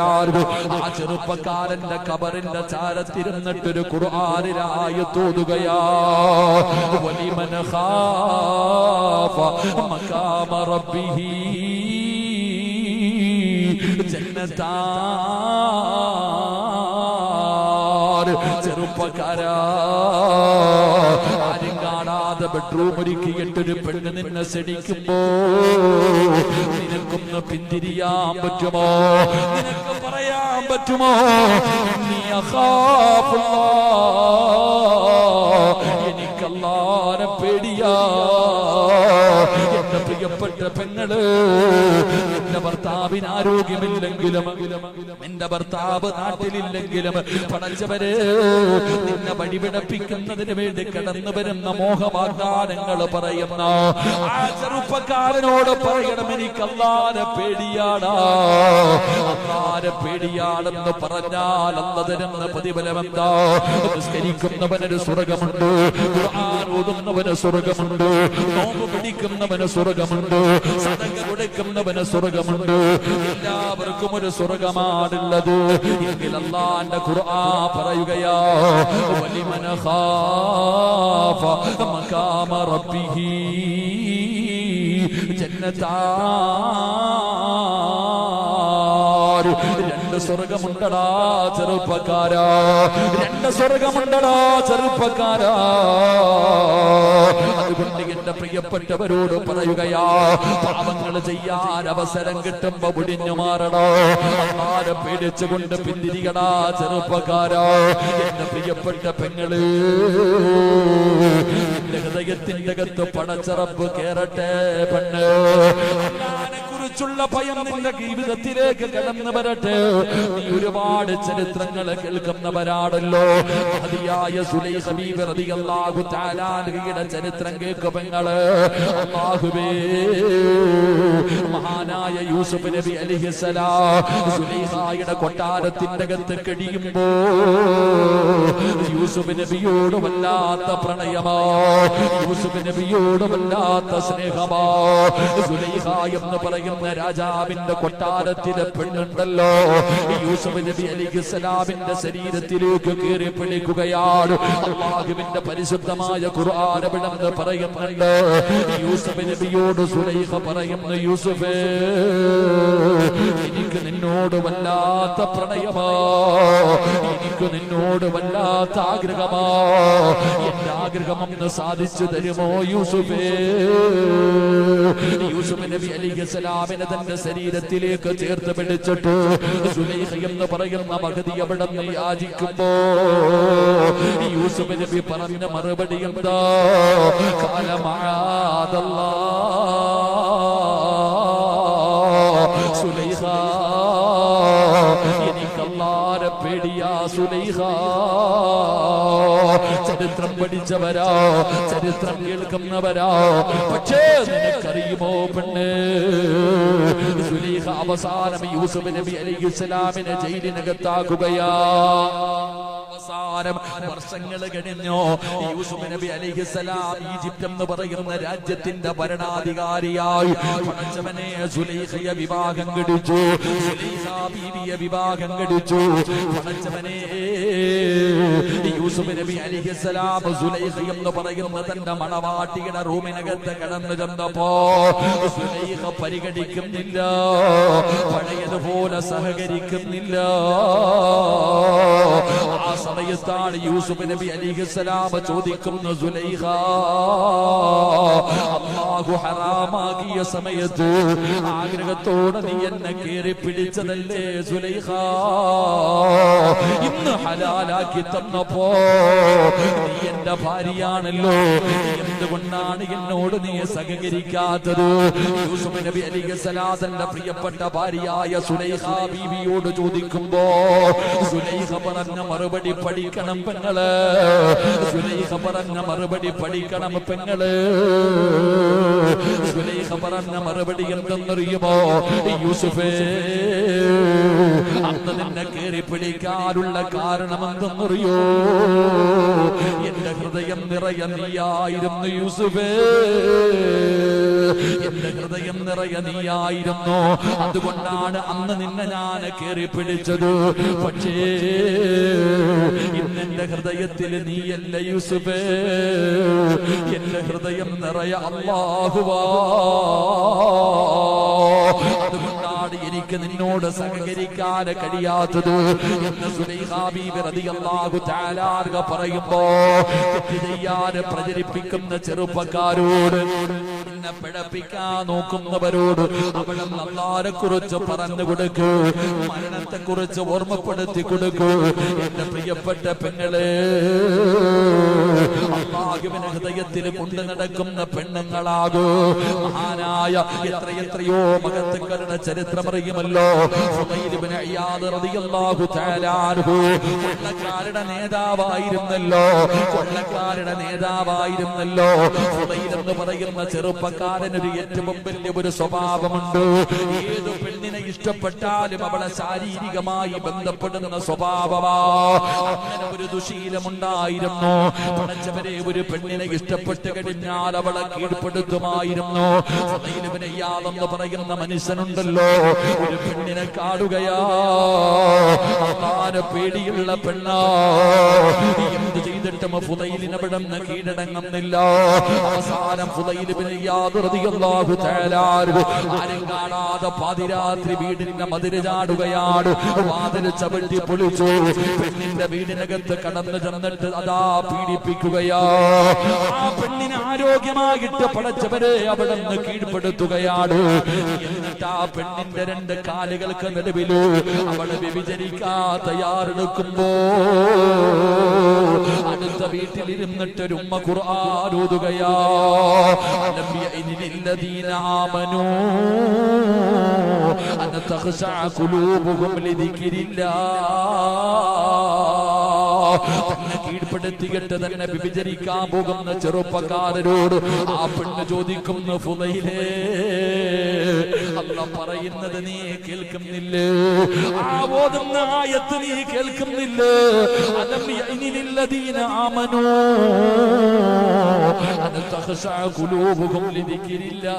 ആ ചെറുപ്പക്കാരന്റെ ഖബറിന്റെ ചാരത്തിരുന്നിട്ടൊരു ഖുർആനിലെ ആയത്ത് ഓതുകയാ. വലിമൻ ഖാഫ മഖാമ റബ്ബിഹി ജന്നതാൻ. ചെറുപ്പക്കാരാ, ആരും കാണാതെ ബെഡ്റൂം ഒരുക്കിയിട്ടൊരു പെണ്ണ് നിന്നെ ശടിക്കുമ്പോ നിനക്കൊന്ന് പിന്തിരിയാൻ പറ്റുമോ? നിനക്ക് പറയാൻ പറ്റുമോ, നീ എനിക്കല്ലാരെ പേടിയാ? എന്റെ പ്രിയപ്പെട്ട പെങ്ങള്, എന്റെ ഭർത്താവിന് ആരോഗ്യമില്ലെങ്കിലും, എന്റെ ഭർത്താവ് നാട്ടിലില്ലെങ്കിലും പടച്ചവര് നിന്നെ വഴിപിടപ്പിക്കുന്നതിന് വേണ്ടി കടന്നു വരുന്ന മോഹവാഗ്ദാനങ്ങൾ പറയുന്ന ആ ചെറുപ്പക്കാരനോട് പറയണം, എനിക്ക് അല്ലാഹുവിനെ പേടിയാടാ. അല്ലാഹുവിനെ പേടിയാണെന്ന് പറഞ്ഞാൽ അല്ലാഹു തരുന്ന പ്രതിഫലമെന്താ? നിസ്കരിക്കുന്നവനൊരു സ്വർഗമുണ്ട്, ഖുർആൻ ഓതുന്നവന് സ്വർഗമുണ്ട്, നോമ്പ് പിടിക്കുന്നവന് സ്വർഗമുണ്ട്, സദഖ കൊടുക്കുന്നവന് സ്വർഗമുണ്ട്. എല്ലാവർക്കും ഒരു സ്വർഗമാണുള്ളത്. എങ്കിൽ അല്ലാഹുവിന്റെ ഖുർആൻ പറയുകയാ, വലിമൻ ഖാഫ മഖാമ റബ്ബിഹി ജന്നതാൻ. രണ്ട് സ്വർഗമുണ്ടടാ ചെറുപ്പക്കാരാ, രണ്ട് സ്വർഗമുണ്ടടാ ചെറുപ്പക്കാരാ. അതുകൊണ്ട് എന്റെ പ്രിയപ്പെട്ടവരോട് പറയുകയാ, പാപങ്ങൾ ചെയ്യാൻ അവസരം കിട്ടുമ്പോ ഒടിഞ്ഞു മാറണോ. അല്ലാഹുവിനെ പേടിച്ചുകൊണ്ട് പിന്തിരികടാ ചെറുപ്പക്കാരാ. എന്റെ പ്രിയപ്പെട്ട പെങ്ങള്, എന്റെ ഹൃദയത്തിന്റെ അകത്ത് പടച്ച റബ്ബ് കേറട്ടെ പെണ്ണ്. കുറിച്ചുള്ള ഭയം നിന്റെ ജീവിതത്തിലേക്ക് കടന്നു വരട്ടെ. നീ ഒരുപാട് ചരിത്രങ്ങൾ കേൾക്കുന്നവരാണല്ലോ. മഹദിയായ സുലൈഖ ബീവി റളിയല്ലാഹു തആല അൻഹയുടെ ചരിത്രം കേൾക്കുമെങ്ങള്. അല്ലാഹുവേ, മഹാനായ യൂസുഫ് നബി അലൈഹിസ്സലാം സുലൈഖയുടെ കൊട്ടാരത്തിന്റെ അകത്ത് കഴിയുമ്പോ യൂസുഫ് നബിയോട് വല്ലാത്ത പ്രണയമോ, യൂസുഫ് നബിയോട് വല്ലാത്ത സ്നേഹമോ. സുലൈഖ എന്ന് പറയുന്ന രാജാവിന്റെ കൊട്ടാരത്തിലെ പെണ്ണുണ്ടല്ലോ, യൂസുഫ് നബി അലൈഹിസ്സലാമിന്റെ ശരീരത്തിലേക്ക് കയറി പിടിക്കുകയാണ്. അല്ലാഹുവിന്റെ പരിശുദ്ധമായ ഖുർആൻ എവിടെന്ന് പറയുന്നുണ്ട്. യൂസുഫ് നബിയോട് സുലൈഖ പറയുന്നു, യൂസുഫേ, എനിക്ക് നിന്നോട് വല്ലാത്ത പ്രണയമോ, എനിക്ക് നിന്നോട് വല്ലാത്ത ആഗ്രഹമോ. എന്റെ ആഗ്രഹം ഒന്ന് സാധിച്ചു തരുമോ യൂസുഫേ? യൂസുഫ് നബി അലൈഹിസ്സലാമിനെ തന്റെ ശരീരത്തിലേക്ക് ചേർത്ത് പിടിച്ചിട്ട് സുലൈഖ എന്ന് പറയുന്ന മഹദി അവിടെ നിന്ന് യാചിക്കുമ്പോ യൂസുഫ് നബി പറഞ്ഞ മറുപടി എന്താ? സുലൈഖ, എനിക്കല്ലാരെ പേടിയാ സുലൈഖ. ചരിത്രം പഠിച്ചവരാ, ചരിത്രം കേൾക്കുന്നവരാ. പക്ഷേ നിനക്കറിയുമോ പെണ്ണ്, സുലൈഖ അവസാനം യൂസുഫ് നബി അലൈഹിസ്സലാമിനെ ജയിലിനകത്താക്കുകയാ. അവസാനം വർഷങ്ങൾ കഴിഞ്ഞോ യൂസുഫ് നബി അലൈഹിസ്സലാം ഈജിപ്ത് എന്ന് പറയുന്ന രാജ്യത്തിന്റെ ഭരണാധികാരിയായി. പടച്ചവനെ, സുലൈഖയെ വിവാഹം കഴിച്ചു, സുലൈഖ ബീവിയെ വിവാഹം കഴിച്ചു. പടച്ചവനെ, യൂസുഫ് നബി അലൈഹിസ്സലാം സുലൈഖ എന്ന് പറയുന്ന തന്റെ മണവാട്ടിയുടെ റൂമിനകത്ത് കടന്നു ചെന്നപ്പോ സുലൈഖ പരിഗണിക്കുന്നില്ല, പഴയതുപോലെ സഹകരിക്കുന്നില്ല. ആ സമയത്താണ് യൂസുഫ് നബി അലൈഹിസ്സലാം ചോദിക്കുന്നു, സുലൈഖ, അല്ലാഹു ഹറാമാക്കിയ സമയത്ത് ആഗ്രഹത്തോടെ നീ എന്നെ കേറി പിടിച്ചതല്ലേ സുലൈഖ? ഇന്ന് ഹലാലാക്കി തന്നപ്പോ നീ എന്റെ ഭാര്യയാണല്ലോ, എന്തുകൊണ്ടാണ് എന്നോട് നീ സഹകരിക്കാത്തത്? യൂസുഫ് നബി അലൈഹിസ്സലാം തന്റെ പ്രിയപ്പെട്ട ഭാര്യയായ സുലൈഖ ബീവിയോട് ചോദിക്കുമ്പോ സുലൈഖ പറഞ്ഞ മറുപടി പഠിക്കണം പെങ്ങള്. സുലൈഖ പറഞ്ഞ മറുപടി പഠിക്കണം പെങ്ങള്. സുലൈഖ പറഞ്ഞ മറുപടി എന്തെന്നറിയുമോ? യൂസുഫേ, അന്ന് നിന്നെ കേറി പിടിക്കാനുള്ള കാരണം എന്തെന്നറിയോ? എന്റെ ഹൃദയം നിറയെ നീയായിരുന്നു യൂസുഫേ, എന്റെ ഹൃദയം നിറയെ നീയായിരുന്നു. അതുകൊണ്ടാണ് അന്ന് നിന്നെ ഞാൻ കേറി പിടിച്ചത്. പക്ഷേ ഇന്ന് എന്റെ ഹൃദയത്തിൽ നീയല്ല യൂസുഫേ, എന്റെ ഹൃദയം നിറയെ അല്ലാഹുവാ. അതുകൊണ്ടാണ് എനിക്ക് നിന്നോട് സഹകരിക്കാൻ കഴിയാത്തത് എന്ന് സുലൈഖ ബീവി റളിയല്ലാഹു തആല അൻഹ പറയുമ്പോ തെറ്റ് ചെയ്യാൻ പ്രചരിപ്പിക്കുന്ന ചെറുപ്പക്കാരോട്, എന്നെ പിഴപ്പിക്കാൻ നോക്കുന്നവരോട് അവിടെ അല്ലാഹുവിനെ കുറിച്ച് പറഞ്ഞു കൊടുക്കൂ, മരണത്തെ കുറിച്ച് ഓർമ്മപ്പെടുത്തി കൊടുക്കൂ. എന്റെ പ്രിയപ്പെട്ട പെങ്ങളെ, അല്ലാഹുവിനെ ഹൃദയത്തിൽ കൊണ്ടു നടക്കുന്ന പെണ്ണുങ്ങളാകൂ. മഹാനായ എത്രയെത്രയോ മഹത്തുക്കളുടെ ചരിത്രം അറിയുമല്ലോ. ഫുദൈൽ ഇബ്നു ഇയാദ് റളിയല്ലാഹു തആല അൻഹു കൊള്ളക്കാരുടെ നേതാവായിരുന്നല്ലോ, കൊള്ളക്കാരുടെ നേതാവായിരുന്നല്ലോ. ഫുദൈൽ എന്ന് പറയുന്ന ചെറുപ്പക്കാരനൊരു ഏറ്റവും വലിയ ഒരു സ്വഭാവമുണ്ട്. ഏത് പെണ്ണിനെ ഇഷ്ടപ്പെട്ടാലും അവളെ ശാരീരികമായി ബന്ധപ്പെടുന്ന സ്വഭാവമാ. അങ്ങനെ ഒരു ദുശീലമുണ്ടായിരുന്നു. പടച്ചവരെ, ഒരു പെണ്ണിനെ ഇഷ്ടപ്പെട്ട് കഴിഞ്ഞാൽ അവളെ കീഴ്പ്പെടുത്തുമായിരുന്നു. ഫുദൈൽ ഇബ്നു ഇയാദ് എന്ന് പറയുന്ന മനുഷ്യനുണ്ടല്ലോ, ഒരു പെണ്ണിനെ കാണുകയാ, അല്ലാഹുവിനെ പേടിയുള്ള പെണ്ണാ. എന്ത് ചെയ്തിട്ടും ഫുദൈലിന് അവിടെ നിന്ന് കീഴടങ്ങുന്നില്ല. അവസാനം ഫുദൈൽ ഇബ്നു ഇയാദ് റളിയല്ലാഹു തആല അൻഹു ആരും കാണാതെ പാതിരാത്രി വീടിന്റെ മതില് ചാടുകയാണ്. വാതില് ചവിട്ടി പൊളിച്ചു പെണ്ണിന്റെ വീടിനകത്ത് കടന്നു ചെന്നിട്ട് അതാ പീഡിപ്പിക്കുകയാ. ആ പെണ്ണിന് ആരോഗ്യമായിട്ട് പടച്ചവരെ അവിടെ നിന്ന് കീഴ്പ്പെടുത്തുകയാണ്. എന്നിട്ട് ആ പെണ്ണിന്റെ രണ്ട് കാലുകൾക്ക് നടുവില് അവള് വ്യഭിചരിക്കാത്ത തയ്യാറെടുക്കുമ്പോ അടുത്ത വീട്ടിലിരുന്നിട്ടൊരു ഉമ്മ ഖുർആൻ ഓതുകയാ. അലം യഅനില്ലദീന ആമനൂ അൻ തഖ്ശഅ ഖുലൂബുഹും ലിദിക്രില്ലാഹ്. തന്നെ കീഴ്പ്പെടുത്തിയിട്ട് തന്നെ വിഭജിക്കാൻ പോകുന്ന ചെറുപ്പക്കാരനോട് ആ പെണ്ണ് ചോദിക്കുന്നു, ഫുദൈലേ, അല്ലാഹ് പറയുന്നത് നീ കേൾക്കുന്നില്ലേ? ആ ഓതുന്ന ആയത്ത് നീ കേൾക്കുന്നില്ലേ? അലം യഅനില്ലദീന ആമനൂ അൻ തഖ്ശഅ ഖുലൂബുഹും ലിദിക്രില്ലാഹ്.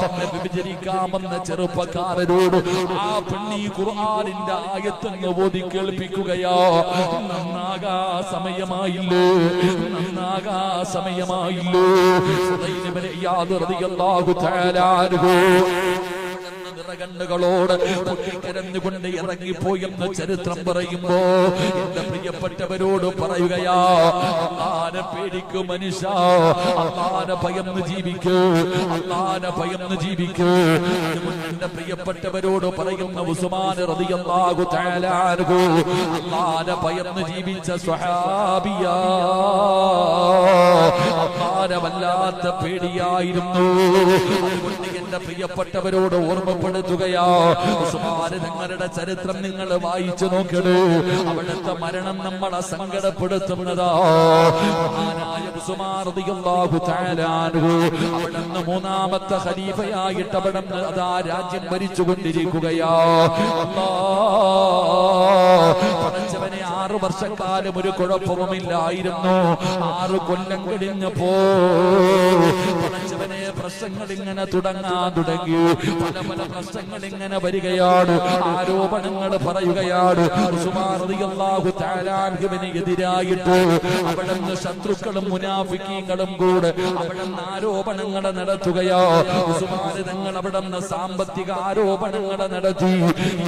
തന്നെ വിഭജിക്കാമെന്ന ചെറുപ്പക്കാരനോട് ആ പെണ്ണി ഖുർആനിന്റെ ആയത്തെന്ന് ഓതി കേൾപ്പിക്കുകയാ. നന്നാകാ സമയമായില്ലേ, നന്നാകാ സമയമായില്ലേ. ഫുദൈൽ ഇബ്നു ഇയാദ് റളിയല്ലാഹു തആല അൻഹു കണ്ണുകളോട് പൊട്ടിക്കരഞ്ഞുകൊണ്ട് ഇറങ്ങിപ്പോയെന്ന് ചരിത്രം പറയുമ്പോ എന്റെ പ്രിയപ്പെട്ടവരോട് പറയുകയാ, അല്ലാഹനെ പേടിക്കൂ മനുഷ്യ, അല്ലാഹനെ ഭയന്ന് ജീവിക്കൂ, അല്ലാഹനെ ഭയന്ന് ജീവിക്കൂ. അതുകൊണ്ട് എന്റെ പ്രിയപ്പെട്ടവരോട് പറയുന്ന ഉസ്മാൻ റളിയല്ലാഹു തആല അൻഹു അല്ലാഹനെ ഭയന്ന് ജീവിച്ച സ്വഹാബിയാ. അല്ലാഹനെ വല്ലാത്ത പേടിയായിരുന്നു. അതുകൊണ്ട് എന്റെ പ്രിയപ്പെട്ടവരോട് ഓർമ്മപ്പെടുത്തുകയാ, ഉസ്മാൻ തങ്ങളുടെ ചരിത്രം നിങ്ങൾ വായിച്ചു നോക്കണേ. അവിടുത്തെ മരണം നമ്മളെ സങ്കടപ്പെടുത്തുന്നതാ. മഹാനായ ഉസ്മാൻ റളിയല്ലാഹു തആല അൻഹു അവിടുന്ന് മൂന്നാമത്തെ ഖലീഫയായിട്ട് അവിടുന്ന് അതാ രാജ്യം ഭരിച്ചുകൊണ്ടിരിക്കുകയാ. പടച്ചവനെ 6 വർഷക്കാലം ഒരു കുഴപ്പവുമില്ലായിരുന്നു. 6 കൊല്ലം കഴിഞ്ഞപ്പോ പടച്ചവനെ പ്രശ്നങ്ങൾ ഇങ്ങനെ തുടങ്ങാൻ തുടങ്ങി. പല പല പ്രശ്നങ്ങൾ ഇങ്ങനെ വരികയാണ്, ആരോപണങ്ങൾ പറയുകയാണ്. ഉസ്മാൻ റളിയല്ലാഹു തആല അൻഹുവിന് എതിരായിട്ട് അവിടുന്ന് ശത്രുക്കളും മുനാഫിക്കീങ്ങളും കൂടെ അവിടുന്ന് ആരോപണങ്ങൾ നടത്തുകയാ. ഉസ്മാൻ തങ്ങൾ അവിടുന്ന് സാമ്പത്തിക ആരോപണങ്ങൾ നടത്തി.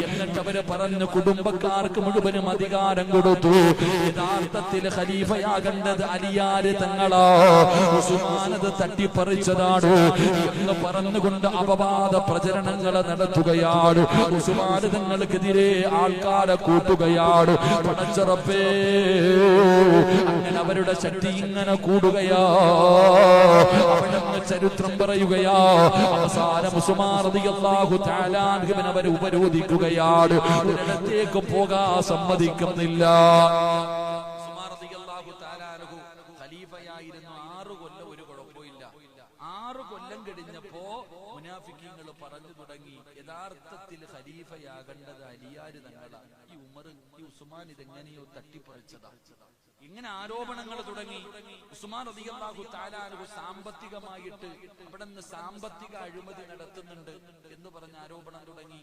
എന്നിട്ട് അവര് പറഞ്ഞു, കുടുംബക്കാർക്ക് മുഴുവനും അധികാരം കൊടുത്തു. യഥാർത്ഥത്തിൽ ഖലീഫയാകേണ്ടത് അലിയാര് തങ്ങളാ, ഉസ്മാനത് തട്ടിപ്പറിച്ചതാണ് എന്ന് പറഞ്ഞുകൊണ്ട് അപവാദ പ്രചരണങ്ങളെ നടത്തുകയാണ്. ഉസ്മാൻ തങ്ങൾക്കെതിരെ ആൾക്കാരെ കൂട്ടുകയാണ്. പടച്ചറപ്പേ, അങ്ങനെ അവരുടെ ശക്തി ഇങ്ങനെ കൂടുകയാ. അവിടുന്ന് ചരിത്രം പറയുകയാ, അവസാനം ഉസ്മാൻ റളിയല്ലാഹു തആല അൻഹുവിനെ അവർ ഉപരോധിക്കുകയാണ്. ഒരിടത്തേക്ക് പോകാൻ സമ്മതിക്കുന്നില്ല. ഉസ്മാൻ റളിയല്ലാഹു തആല അൻഹു ഖലീഫയായിരുന്നു. 6 കൊല്ലം ഒരു കുഴപ്പമില്ല. 6 കൊല്ലം കഴിഞ്ഞപ്പോ മുനാഫിക്കീങ്ങൾ പറഞ്ഞു തുടങ്ങി, യഥാർത്ഥത്തിൽ ഖലീഫയാകേണ്ടത് അലിയാര് തങ്ങളാ. ഈ ഉമർ ഈ ഉസ്മാൻ ഇതെങ്ങനെയോ തട്ടിപ്പറിച്ചതാ. ഇങ്ങനെ ആരോപണങ്ങൾ തുടങ്ങി. ഉസ്മാൻ റളിയല്ലാഹു തആല അൻഹു സാമ്പത്തികമായിട്ട് അവിടുന്ന് സാമ്പത്തിക അഴിമതി നടത്തുന്നുണ്ട് എന്ന് പറഞ്ഞ ആരോപണം തുടങ്ങി.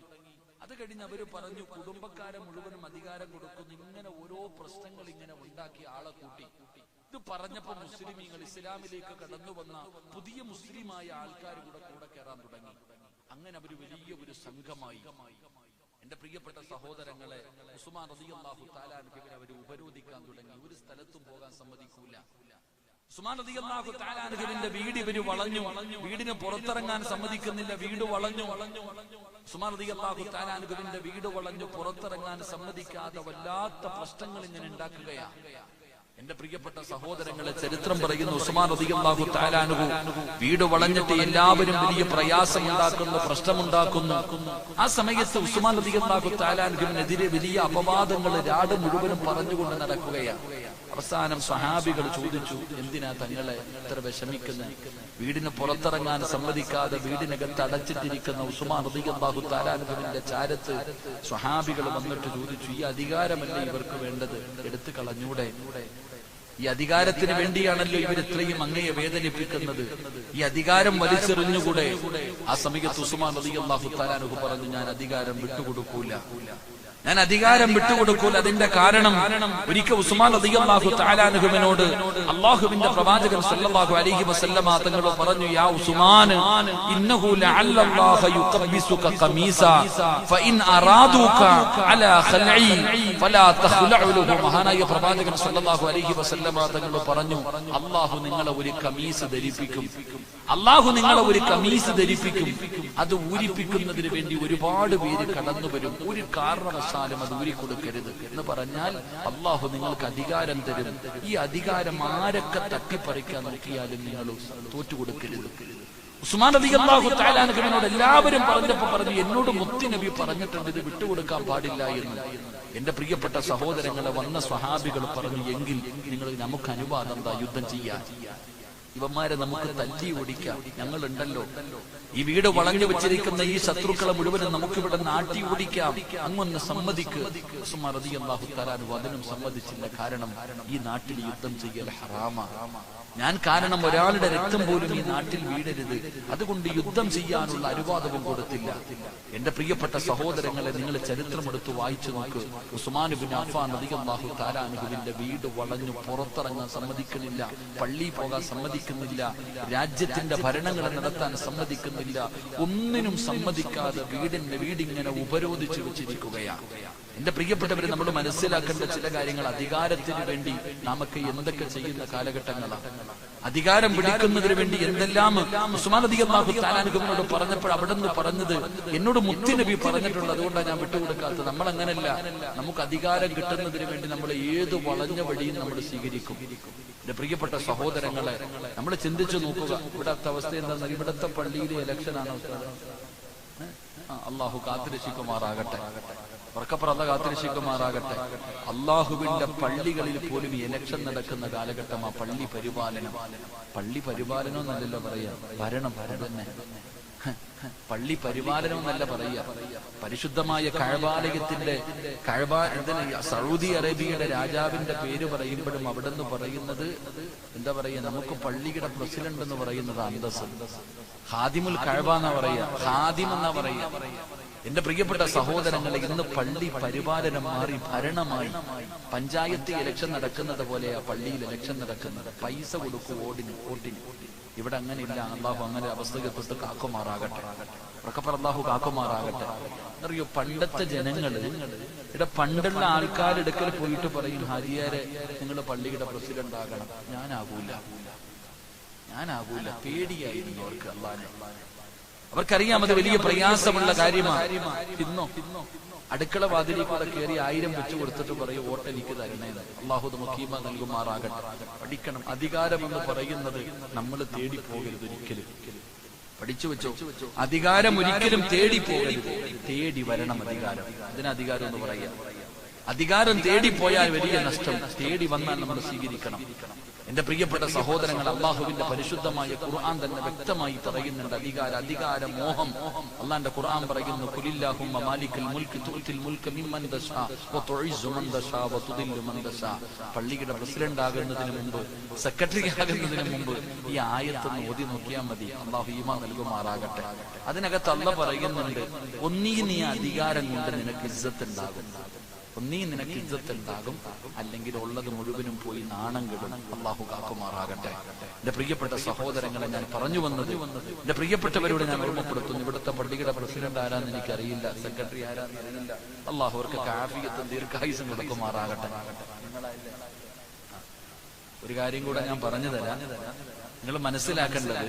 അത് കഴിഞ്ഞ് അവര് പറഞ്ഞു, കുടുംബക്കാരെ മുഴുവനും അധികാരം കൊടുക്കുന്നു. ഇങ്ങനെ ഓരോ പ്രശ്നങ്ങൾ ഇങ്ങനെ ഉണ്ടാക്കി ആളെ കൂട്ടി. ഇത് പറഞ്ഞപ്പോ മുസ്ലിമീങ്ങൾ, ഇസ്ലാമിലേക്ക് കടന്നു വന്ന പുതിയ മുസ്ലിമായ ആൾക്കാർ കൂടെ കയറാൻ തുടങ്ങി. അങ്ങനെ അവര് വലിയ ഒരു സംഘമായി. എന്റെ പ്രിയപ്പെട്ട സഹോദരങ്ങളെ, ഉസ്മാൻ റളിയല്ലാഹു തആല അൻഹുവിനെ അവർ ഉപരോധിക്കാൻ തുടങ്ങി. ഒരു സ്ഥലത്തും പോകാൻ സമ്മതിക്കൂല. ഉസ്മാൻ റളിയല്ലാഹു തആല അൻഹുവിന്റെ വീട് ഇവര് വളഞ്ഞു. വീടിന് പുറത്തിറങ്ങാൻ സമ്മതിക്കുന്നില്ല. വീട് വളഞ്ഞു. ഉസ്മാൻ റളിയല്ലാഹു തആല അൻഹുവിന്റെ വീട് വളഞ്ഞു. പുറത്തിറങ്ങാൻ സമ്മതിക്കാതെ വല്ലാത്ത പ്രശ്നങ്ങൾ ഇങ്ങനെ ഉണ്ടാക്കുകയാണ്. എന്റെ പ്രിയപ്പെട്ട സഹോദരങ്ങളെ, ചരിത്രം പറയുന്നു, ഉസ്മാൻ റളിയല്ലാഹു തആല അൻഹു വീട് വളഞ്ഞിട്ട് എല്ലാവരും വലിയ പ്രയാസം ഉണ്ടാക്കുന്നു, പ്രശ്നമുണ്ടാക്കുന്നു. ആ സമയത്ത് ഉസ്മാൻ റളിയല്ലാഹു തആല അൻഹുവിനെതിരെ വലിയ അപവാദങ്ങൾ നാട് മുഴുവനും പറഞ്ഞുകൊണ്ട് നടക്കുകയാണ്. അവസാനം സ്വഹാബികൾ ചോദിച്ചു, എന്തിനാ തങ്ങളെ ഇത്ര വിഷമിക്കുന്നത്? വീടിന് പുറത്തിറങ്ങാൻ സമ്മതിക്കാതെ വീടിനകത്ത് അടച്ചിട്ടിരിക്കുന്ന ഉസ്മാൻ റളിയല്ലാഹു തആല അൻഹുവിന്റെ ചാരത്ത് സ്വഹാബികൾ വന്നിട്ട് ചോദിച്ചു, ഈ അധികാരമല്ലേ ഇവർക്ക് വേണ്ടത്, എടുത്തു കളഞ്ഞൂടെ? ഈ അധികാരത്തിന് വേണ്ടിയാണല്ലോ ഇവർ ഇത്രയും അങ്ങയെ വേദനിപ്പിക്കുന്നത്. ഈ അധികാരം വലിച്ചെറിഞ്ഞുകൂടെ? ആ സമയത്ത് ഉസ്മാൻ റളിയല്ലാഹു തആല അൻഹു പറഞ്ഞു, ഞാൻ അധികാരം വിട്ടുകൊടുക്കൂല, ഞാൻ അധികാരം വിട്ടുകൊടുക്കൂല. അതിന്റെ കാരണം, ഒരിക്കൽ ഉസ്മാൻ റളിയല്ലാഹു തആല അൻഹുവിനോട് അല്ലാഹുവിന്റെ പ്രവാചകൻ സല്ലല്ലാഹു അലൈഹി വസല്ലമ തങ്ങൾ പറഞ്ഞു, യാ ഉസ്മാൻ, ഇന്നഹു ലഅല്ലല്ലാഹു യുഖബ്ബിസുക ഖമീസ ഫഇൻ അറാദൂക അലാ ഖൽഇ ഫലാ തഖ്ലഉ ലഹു. മഹാനായ പ്രവാചകൻ സല്ലല്ലാഹു അലൈഹി വസല്ലമ തങ്ങൾ പറഞ്ഞു, അല്ലാഹു നിങ്ങളെ ഒരു കമീസ് ധരിപ്പിക്കും. അല്ലാഹു നിങ്ങളെ ഒരു കമീസ് ധരിപ്പിക്കും. അത് ഊരിപ്പിക്കുന്നതിന് വേണ്ടി ഒരുപാട് പേര് കടന്നു വരും. ഒരു കാരണവശാലും അത് ഊരിക്കൊടുക്കരുത് എന്ന് പറഞ്ഞാൽ അല്ലാഹു നിങ്ങൾക്ക് അധികാരം തരും. ഈ അധികാരം ആരൊക്കെ തട്ടിപ്പറിക്കാൻ നോക്കിയാലും നിങ്ങൾ തോറ്റുകൊടുക്കരുത്. ഉസ്മാൻ റളിയല്ലാഹു തആല അൻഹുവിനോട് എല്ലാവരും പറഞ്ഞപ്പോൾ പറഞ്ഞു, എന്നോട് മുത്ത് നബി പറഞ്ഞിട്ടുണ്ട് ഇത് വിട്ടുകൊടുക്കാൻ പാടില്ല എന്ന്. എന്റെ പ്രിയപ്പെട്ട സഹോദരങ്ങളെ, വന്ന സ്വഹാബികൾ പറഞ്ഞു, എങ്കിൽ നിങ്ങൾ നമുക്ക് അനുവാദം എന്താ യുദ്ധം ചെയ്യാൻ? ഇവന്മാരെ നമുക്ക് തല്ലി ഓടിക്കാം, ഞങ്ങളുണ്ടല്ലോ. ഈ വീട് വളഞ്ഞു വെച്ചിരിക്കുന്ന ഈ ശത്രുക്കളെ മുഴുവനും നമുക്കിവിടെ നാട്ടി ഓടിക്കാം, അങ്ങൊന്ന് സമ്മതിക്ക്. ഉസ്മാൻ റളിയല്ലാഹു തആല അതിനും സമ്മതിച്ചില്ല. കാരണം ഈ നാട്ടിൽ യുദ്ധം ചെയ്യൽ ഹറാമാ. ഞാൻ കാരണം ഒരാളുടെ രക്തം പോലും ഈ നാട്ടിൽ വീഴരുത്, അതുകൊണ്ട് യുദ്ധം ചെയ്യാനുള്ള അനുവാദവും കൊടുത്തില്ല. എന്റെ പ്രിയപ്പെട്ട സഹോദരങ്ങളെ, നിങ്ങൾ ചരിത്രമെടുത്ത് വായിച്ചു നോക്ക്. ഉസ്മാൻ ഇബ്നു അഫ്ഫാൻ റളിയല്ലാഹു തആല അൻഹുവിന്റെ വീട് വളഞ്ഞു പുറത്തിറങ്ങാൻ സമ്മതിക്കുന്നില്ല, പള്ളിയിൽ പോകാൻ സമ്മതിക്കുന്നില്ല, രാജ്യത്തിന്റെ ഭരണങ്ങൾ നടത്താൻ സമ്മതിക്കുന്നില്ല. ഒന്നിനും സമ്മതിക്കാതെ വീടിങ്ങനെ ഉപരോധിച്ചു വെച്ചിരിക്കുകയാണ്. എന്റെ പ്രിയപ്പെട്ടവരെ, നമ്മൾ മനസ്സിലാക്കേണ്ട ചില കാര്യങ്ങൾ, അധികാരത്തിന് വേണ്ടി നമുക്ക് എന്തൊക്കെ ചെയ്യുന്ന കാലഘട്ടങ്ങളാണ്. അധികാരം പിടിക്കുന്നതിന് വേണ്ടി എന്തെല്ലാം ഉസ്മാൻ റളിയല്ലാഹു തആല അൻഹുവിനോട് പറഞ്ഞപ്പോൾ അവിടെ നിന്ന് പറഞ്ഞത്, എന്നോട് മുത്ത് നബി പറഞ്ഞിട്ടുള്ളത്, അതുകൊണ്ടാണ് ഞാൻ വിട്ടുകൊടുക്കാത്തത്. നമ്മൾ അങ്ങനല്ല. നമുക്ക് അധികാരം കിട്ടുന്നതിന് വേണ്ടി നമ്മൾ ഏത് വളഞ്ഞ വഴിയും നമ്മൾ സ്വീകരിക്കും. എന്റെ പ്രിയപ്പെട്ട സഹോദരങ്ങളെ, നമ്മൾ ചിന്തിച്ചു നോക്കുക, ഇവിടത്തെ അവസ്ഥ എന്താണെന്ന്. ഇവിടത്തെ പള്ളിയിലെ ഇലക്ഷനാണോ? അള്ളാഹു കാത്തുരക്ഷിക്കുമാറാകട്ടെ, ഉറക്കപ്പുറല്ല കാത്തുരക്ഷിക്കുമാറാകട്ടെ. അള്ളാഹുവിന്റെ പള്ളികളിൽ പോലും ഇലക്ഷൻ നടക്കുന്ന കാലഘട്ടമാ. പള്ളി പരിപാലനം എന്നല്ലല്ലോ പറയാ, ഭരണം തന്നെ. പള്ളി പരിപാലനം എന്നല്ല പറയാ. പരിശുദ്ധമായ കഅബാലയത്തിന്റെ സൗദി അറേബ്യയുടെ രാജാവിന്റെ പേര് പറയുമ്പോഴും അവിടെ നിന്ന് പറയുന്നത് എന്താ പറയാ, നമുക്ക് പള്ളിയുടെ പ്രസിഡന്റ് എന്ന് പറയുന്നത് അന്തസ്. ഖാദിമുൽ കഅബ എന്നാ പറയാ, ഖാദിം എന്നാ പറയാ. എന്റെ പ്രിയപ്പെട്ട സഹോദരങ്ങളെ, ഇന്ന് പള്ളി പരിപാലനം മാറി ഭരണമായി. പഞ്ചായത്ത് ഇലക്ഷൻ നടക്കുന്നത് പോലെയാ പള്ളിയിൽ ഇലക്ഷൻ നടക്കുന്നത്. പൈസ കൊടുക്കും വോട്ടിന്. ഇവിടെ അങ്ങനെ ഇല്ല. അള്ളാഹു അങ്ങനെ അവസ്ഥയെ തൊട്ട് കാക്കുമാറാകട്ടെ, അള്ളാഹു കാക്കുമാറാകട്ടെ. അറിയോ, പണ്ടത്തെ ജനങ്ങള് ഇവിടെ പണ്ടുള്ള ആൾക്കാരെടുക്കൽ പോയിട്ട് പറയും, ഹരിയാരെ നിങ്ങൾ പള്ളിയുടെ പ്രസിഡന്റ് ആകണം. ഞാനാകൂല. പേടിയായിരുന്നു അവർക്ക് അള്ളാനെ. അവർക്കറിയാം അത് വലിയ പ്രയാസമുള്ള കാര്യമാണ്. ഇന്നോ അടുക്കള വാതിലിക്കൂടെ കയറി 1000 വെച്ച് കൊടുത്തിട്ട് പറയും, വോട്ട് എനിക്ക് തരണേ. അള്ളാഹു നമുക്ക് ഈമാൻ നൽകുമാറാകട്ടെ. പഠിക്കണം. അധികാരം എന്ന് പറയുന്നത് നമ്മൾ തേടിപ്പോകരുത് ഒരിക്കലും. പഠിച്ചു വെച്ചോ, അധികാരം ഒരിക്കലും തേടിപ്പോകരുത്. തേടി വരണം അധികാരം. അതിന് അധികാരം എന്ന് പറയാം. അധികാരം തേടിപ്പോയാൽ വലിയ നഷ്ടം. തേടി വന്നാൽ നമ്മൾ സ്വീകരിക്കണം. എന്റെ പ്രിയപ്പെട്ട സഹോദരങ്ങൾ, അള്ളാഹുവിന്റെ പരിശുദ്ധമായ ഖുർആൻ തന്നെ വ്യക്തമായി പറയുന്നുണ്ട് അധികാര മോഹം. അള്ളാന്റെ ഖുർആൻ പറയുന്നു, ഖുലില്ലാഹുമ്മ മാലിക്കൽ മുൽക്ക് തുഅ്തിൽ മുൽക മിമ്മൻ തശാ വതുഇസ്സു മൻ തശാ വതുദില്ലു മൻ തശാ. പള്ളിയുടെ പ്രസിഡന്റ് ആകുന്നതിന് മുമ്പ്, സെക്രട്ടറി ആകുന്നതിന് മുമ്പ് ഈ ആയത്ത് ഓതി നോക്കിയാൽ മതി. അള്ളാഹു ഈമാൻ നൽകുമാറാകട്ടെ. അതിനകത്ത് അള്ളാഹ് പറയുന്നുണ്ട്, ഒന്നീ നീ അധികാരം കൊണ്ട് നിനക്ക് ഇസ്സത്ത് ഉണ്ടാകും, അല്ലെങ്കിൽ ഉള്ളത് മുഴുവനും പോയി നാണം കെടും. അള്ളാഹു കാക്കുമാറാകട്ടെ. എന്റെ പ്രിയപ്പെട്ട സഹോദരങ്ങളെ, ഞാൻ പറഞ്ഞു വന്നത്, എന്റെ പ്രിയപ്പെട്ടവരോട് ഞാൻ ഓർമ്മപ്പെടുത്തുന്നു, ഇവിടുത്തെ പള്ളിയുടെ പ്രസിഡന്റ് ആരാന്ന് എനിക്കറിയില്ല, സെക്രട്ടറി ആരാന്ന് അറിയില്ല. അള്ളാഹു അവർക്ക് ആഫിയത്തും ദീർഘായുസ്സും കൊടുക്കുമാറാകട്ടെ. ഒരു കാര്യം കൂടെ ഞാൻ പറഞ്ഞു തരാം. നിങ്ങൾ മനസ്സിലാക്കേണ്ടത്,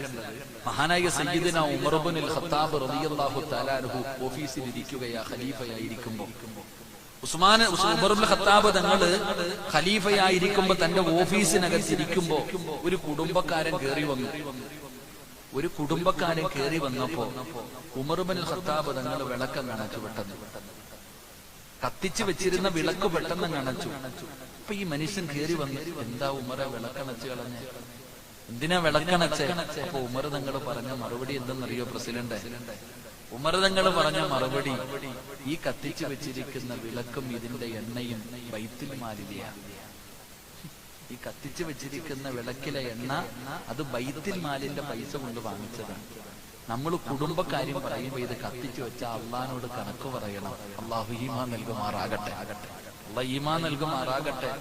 മഹാനായ സയ്യിദുനാ ഉമർ ഇബ്നുൽ ഖത്താബ് റളിയല്ലാഹു തആല അൻഹു ഓഫീസിൽ ഇരിക്കുകയാ, ഖലീഫയായിരിക്കുമ്പോൾ. ഉമർ ഇബ്നുൽ ഖത്താബ് തങ്ങള് ഖലീഫയായിരിക്കുമ്പോ തന്റെ ഓഫീസിനകത്തിരിക്കുമ്പോ ഒരു കുടുംബക്കാരൻ കയറി വന്നപ്പോ ഉമർ ഇബ്നുൽ ഖത്താബ് തങ്ങൾ വിളക്കം കണച്ചു. പെട്ടെന്ന് കത്തിച്ചു വെച്ചിരുന്ന വിളക്ക് പെട്ടെന്ന് കണച്ചു. അപ്പൊ ഈ മനുഷ്യൻ കയറി വന്ന്, എന്താ ഉമറെ വിളക്കണച്ച് കളഞ്ഞ, എന്തിനാ വിളക്കണച്ച്? അപ്പൊ ഉമർ തങ്ങൾ പറഞ്ഞ മറുപടി എന്തെന്നറിയോ പ്രസിഡന്റ്? ഉമർ തങ്ങൾ പറഞ്ഞ മറുപടി, ഈ കത്തിച്ചു വെച്ചിരിക്കുന്ന വിളക്കും ഇതിന്റെ എണ്ണയും ബൈത്തുൽ മാലിലെയാണ്. ഈ കത്തിച്ചു വെച്ചിരിക്കുന്ന വിളക്കിലെ എണ്ണ അത് ബൈത്തുൽ മാലിന്റെ പൈസ കൊണ്ട് വാങ്ങിച്ചതാണ്. നമ്മൾ കുടുംബക്കാര്യം പറയുമ്പോ ഇത് കത്തിച്ചു വെച്ചാൽ അള്ളാഹിനോട് കണക്ക് പറയണം. അള്ളാഹു ഈമാൻ നൽകുമാറാകട്ടെ, അള്ളാഹു ഈമാൻ നൽകുമാറാകട്ടെ.